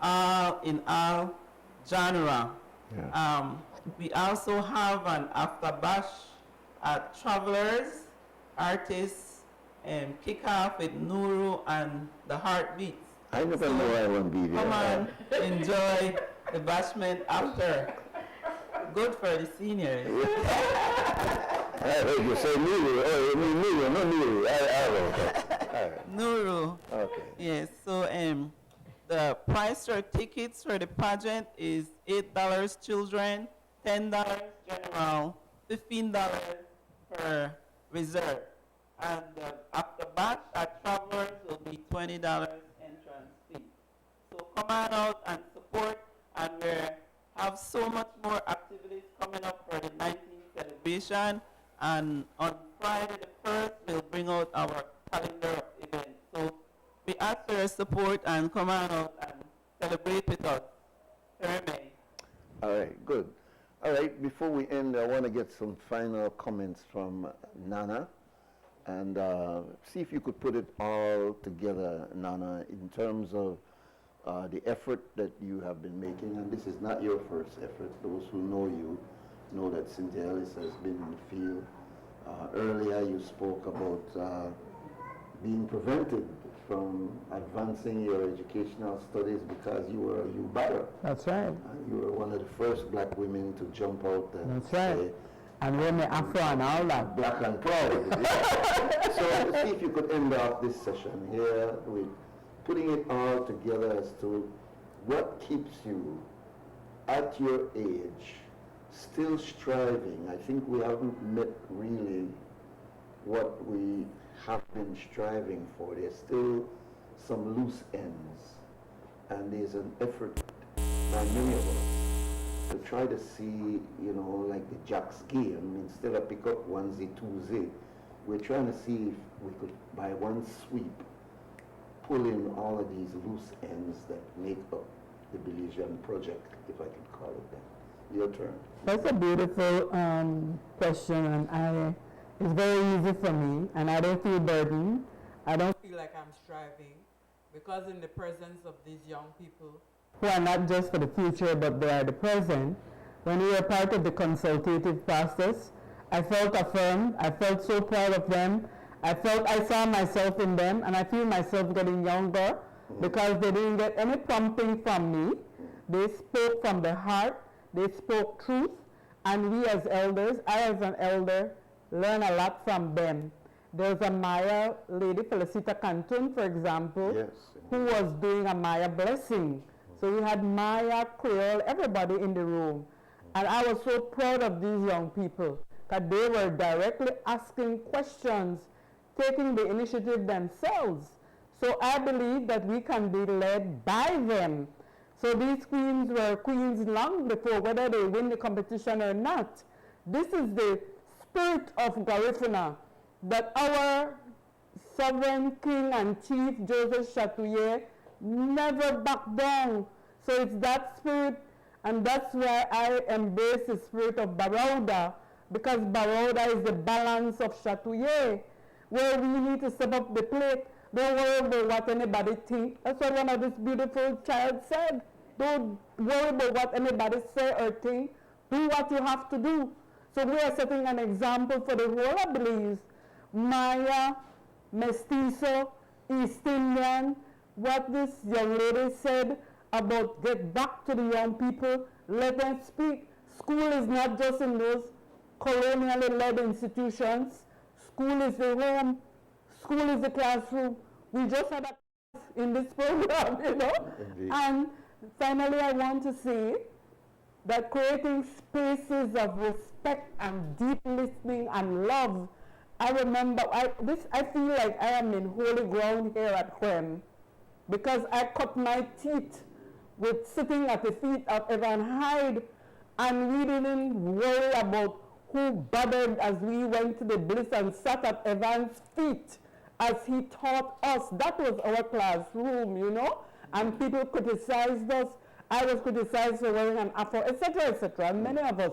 all in all genre. Yeah. We also have an after bash at Travelers, artists, and kick off with Nuri and the Heartbeats. I never know I won't be there. Come on, enjoy the bashment after. Good for the seniors. I heard you say Nuri. Oh, you mean Nuri, not Nuri. I Nuru. Okay. Yes, so the price for tickets for the pageant is $8 children, $10 general, $15 for reserve. And after batch at Travelers will be $20 entrance fee. So come on out and support, and we have so much more activities coming up for the 19th celebration. And on Friday the 1st, we'll bring out our calendar of events. So we ask for your support and come on out and celebrate with us. Jeremy. All right, good. All right, before we end, I want to get some final comments from Nana. And see if you could put it all together, Nana, in terms of the effort that you have been making. And this is not your first effort. Those who know you know that Cynthia Ellis has been in the field. Earlier you spoke about being prevented from advancing your educational studies because you were a UBARA. That's right. And you were one of the first black women to jump out and That's right. say, And wear my afro and all that. black and proud. Yeah. So see if you could end off this session here with putting it all together as to what keeps you at your age still striving. I think we haven't met really what we have been striving for. There's still some loose ends, and there's an effort by many of us to try to see, like the Jacks game, instead of pick up 1Z, 2Z, we're trying to see if we could, by one sweep, pull in all of these loose ends that make up the Belizean project, if I could call it that. Your turn. That's a beautiful question, and it's very easy for me, and I don't feel burdened. I don't feel like I'm striving, because in the presence of these young people, who are not just for the future, but they are the present, when we were part of the consultative process, I felt affirmed, I felt so proud of them, I felt I saw myself in them, and I feel myself getting younger, because they didn't get any prompting from me. They spoke from the heart, they spoke truth, and we as elders, I as an elder, learn a lot from them. There's a Maya lady, Felicita Cantun, for example, Yes. who was doing a Maya blessing. So we had Maya, Creole, everybody in the room. And I was so proud of these young people that they were directly asking questions, taking the initiative themselves. So I believe that we can be led by them. So these queens were queens long before whether they win the competition or not. This is the spirit of Garifuna that our sovereign king and chief Joseph Chatouillet never backed down. So it's that spirit, and that's why I embrace the spirit of Baroda, because Baroda is the balance of Chatouillet, where we need to step up the plate. Don't worry about what anybody thinks. That's what one of this beautiful child said. Don't worry about what anybody say or think. Do what you have to do. So we are setting an example for the whole of Belize. Maya, Mestizo, East Indian, what this young lady said about get back to the young people, let them speak. School is not just in those colonially led institutions. School is the home. School is the classroom. We just had a class in this program, you know. Indeed. And finally, I want to say that creating spaces of respect and deep listening and love. I remember, I feel like I am in holy ground here at Quem, because I cut my teeth with sitting at the feet of Evan Hyde, and we didn't worry about who bothered as we went to the bliss and sat at Evan's feet as he taught us. That was our classroom, you know, and people criticized us. I was criticized for wearing an afro, etc., and many of us.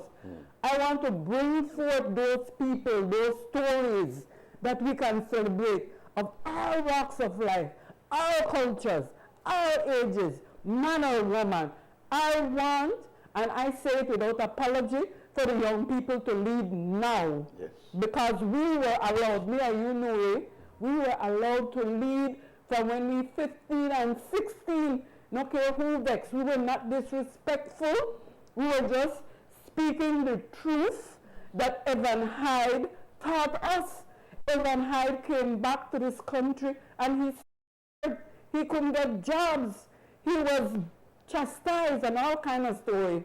I want to bring forth those people, those stories that we can celebrate of all walks of life, all cultures, all ages, man or woman. I want, and I say it without apology, for the young people to lead now. Yes. Because we were allowed, me and you, Nuri, we were allowed to lead from when we 15 and 16, no care who vexed. We were not disrespectful. We were just speaking the truth that Evan Hyde taught us. Evan Hyde came back to this country and he said he couldn't get jobs. He was chastised and all kind of story.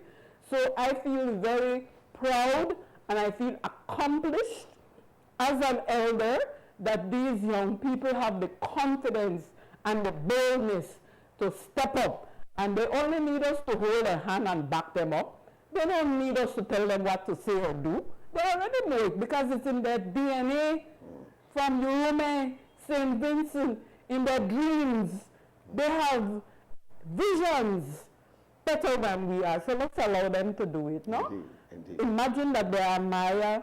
So I feel very proud and I feel accomplished as an elder that these young people have the confidence and the boldness to step up. And they only need us to hold their hand and back them up. They don't need us to tell them what to say or do. They already know it because it's in their DNA. From Urume, St. Vincent, in their dreams, they have visions better than we are. So let's allow them to do it, no? Indeed, indeed. Imagine that there are Maya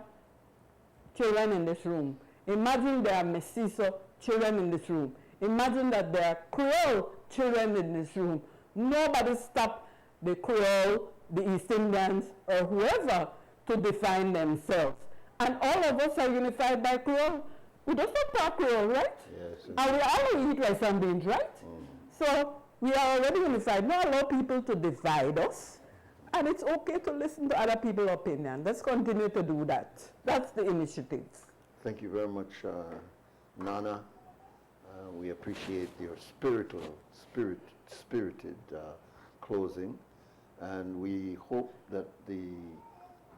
children in this room. Imagine there are Mestizo children in this room. Imagine that there are Creole children in this room. Nobody stopped the Creole, the East Indians, or whoever to define themselves. And all of us are unified by Creole. We just don't talk Creole, right? Yes. And we all eat rice and beans, right? So we are already unified. Not allow people to divide us. And it's okay to listen to other people's opinion. Let's continue to do that. That's the initiative. Thank you very much, Nana. We appreciate your spirited closing, and we hope that the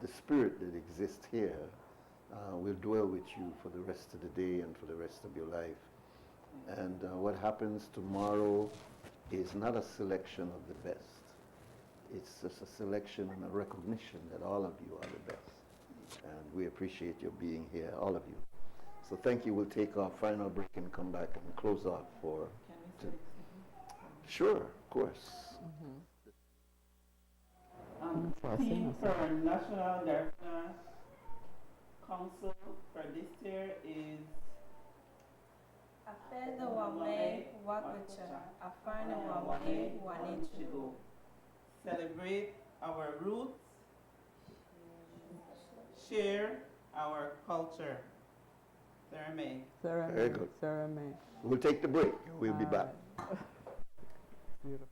spirit that exists here will dwell with you for the rest of the day and for the rest of your life. And what happens tomorrow is not a selection of the best. It's just a selection and a recognition that all of you are the best. And we appreciate your being here, all of you. So thank you. We'll take our final break and come back and close off for... Sure, of course. Theme for National Garifuna Council for this year is Apenda wame wakucha, afana wame wanichigo. Celebrate our roots, share our culture. Sarame. Very good. Sarame. We'll take the break. We'll be back. Beautiful.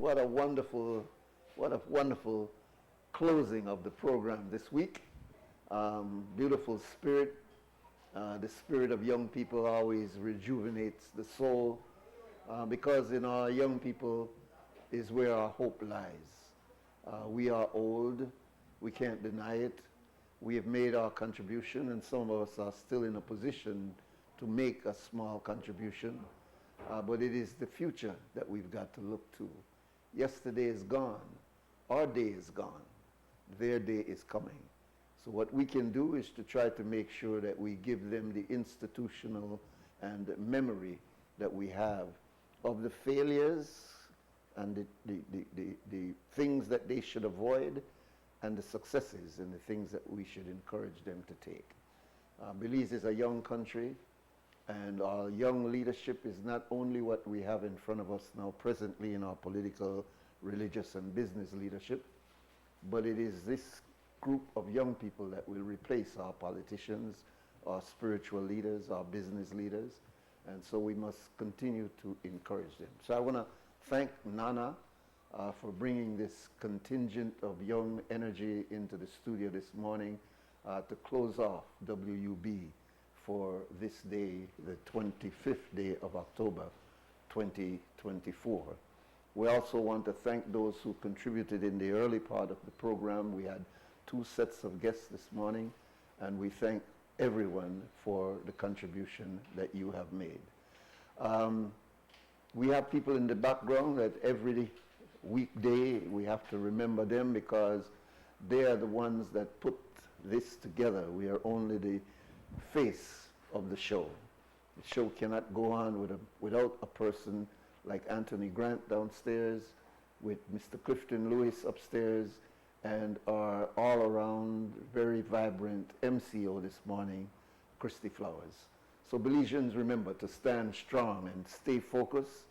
what a wonderful closing of the program this week. Beautiful spirit. The spirit of young people always rejuvenates the soul, because in our young people is where our hope lies. We are old. We can't deny it. We have made our contribution, and some of us are still in a position to make a small contribution. But it is the future that we've got to look to. Yesterday is gone. Our day is gone. Their day is coming. So what we can do is to try to make sure that we give them the institutional and memory that we have of the failures and the things that they should avoid, and the successes and the things that we should encourage them to take. Belize is a young country, and our young leadership is not only what we have in front of us now presently in our political, religious, and business leadership, but it is this group of young people that will replace our politicians, our spiritual leaders, our business leaders, and so we must continue to encourage them. So I want to thank Nana for bringing this contingent of young energy into the studio this morning to close off WUB for this day, the 25th day of October 2024. We also want to thank those who contributed in the early part of the program. We had 2 sets of guests this morning, and we thank everyone for the contribution that you have made. We have people in the background that every weekday we have to remember them, because they are the ones that put this together. We are only the face of the show. The show cannot go on without a person like Anthony Grant downstairs, with Mr. Clifton Lewis upstairs, and our all-around very vibrant MCO this morning, Christy Flowers. So Belizeans, remember to stand strong and stay focused,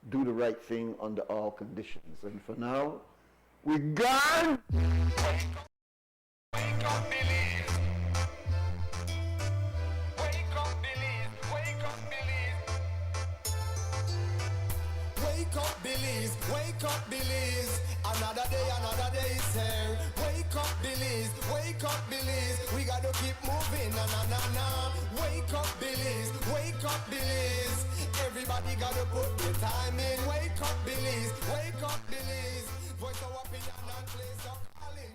do the right thing under all conditions. And for now, we're gone! Wake up, Belize. Wake up, Belize. Wake up, Belize. Wake up, Belize. Wake up, Belize. Another day is here. Wake up, Belize. Wake up, Belize. We gotta keep moving. Na na na na. Wake up, Belize. Wake up, Belize. Everybody gotta put the time in. Wake up, Belize. Wake up, Belize. Voice of opinion and place of calling.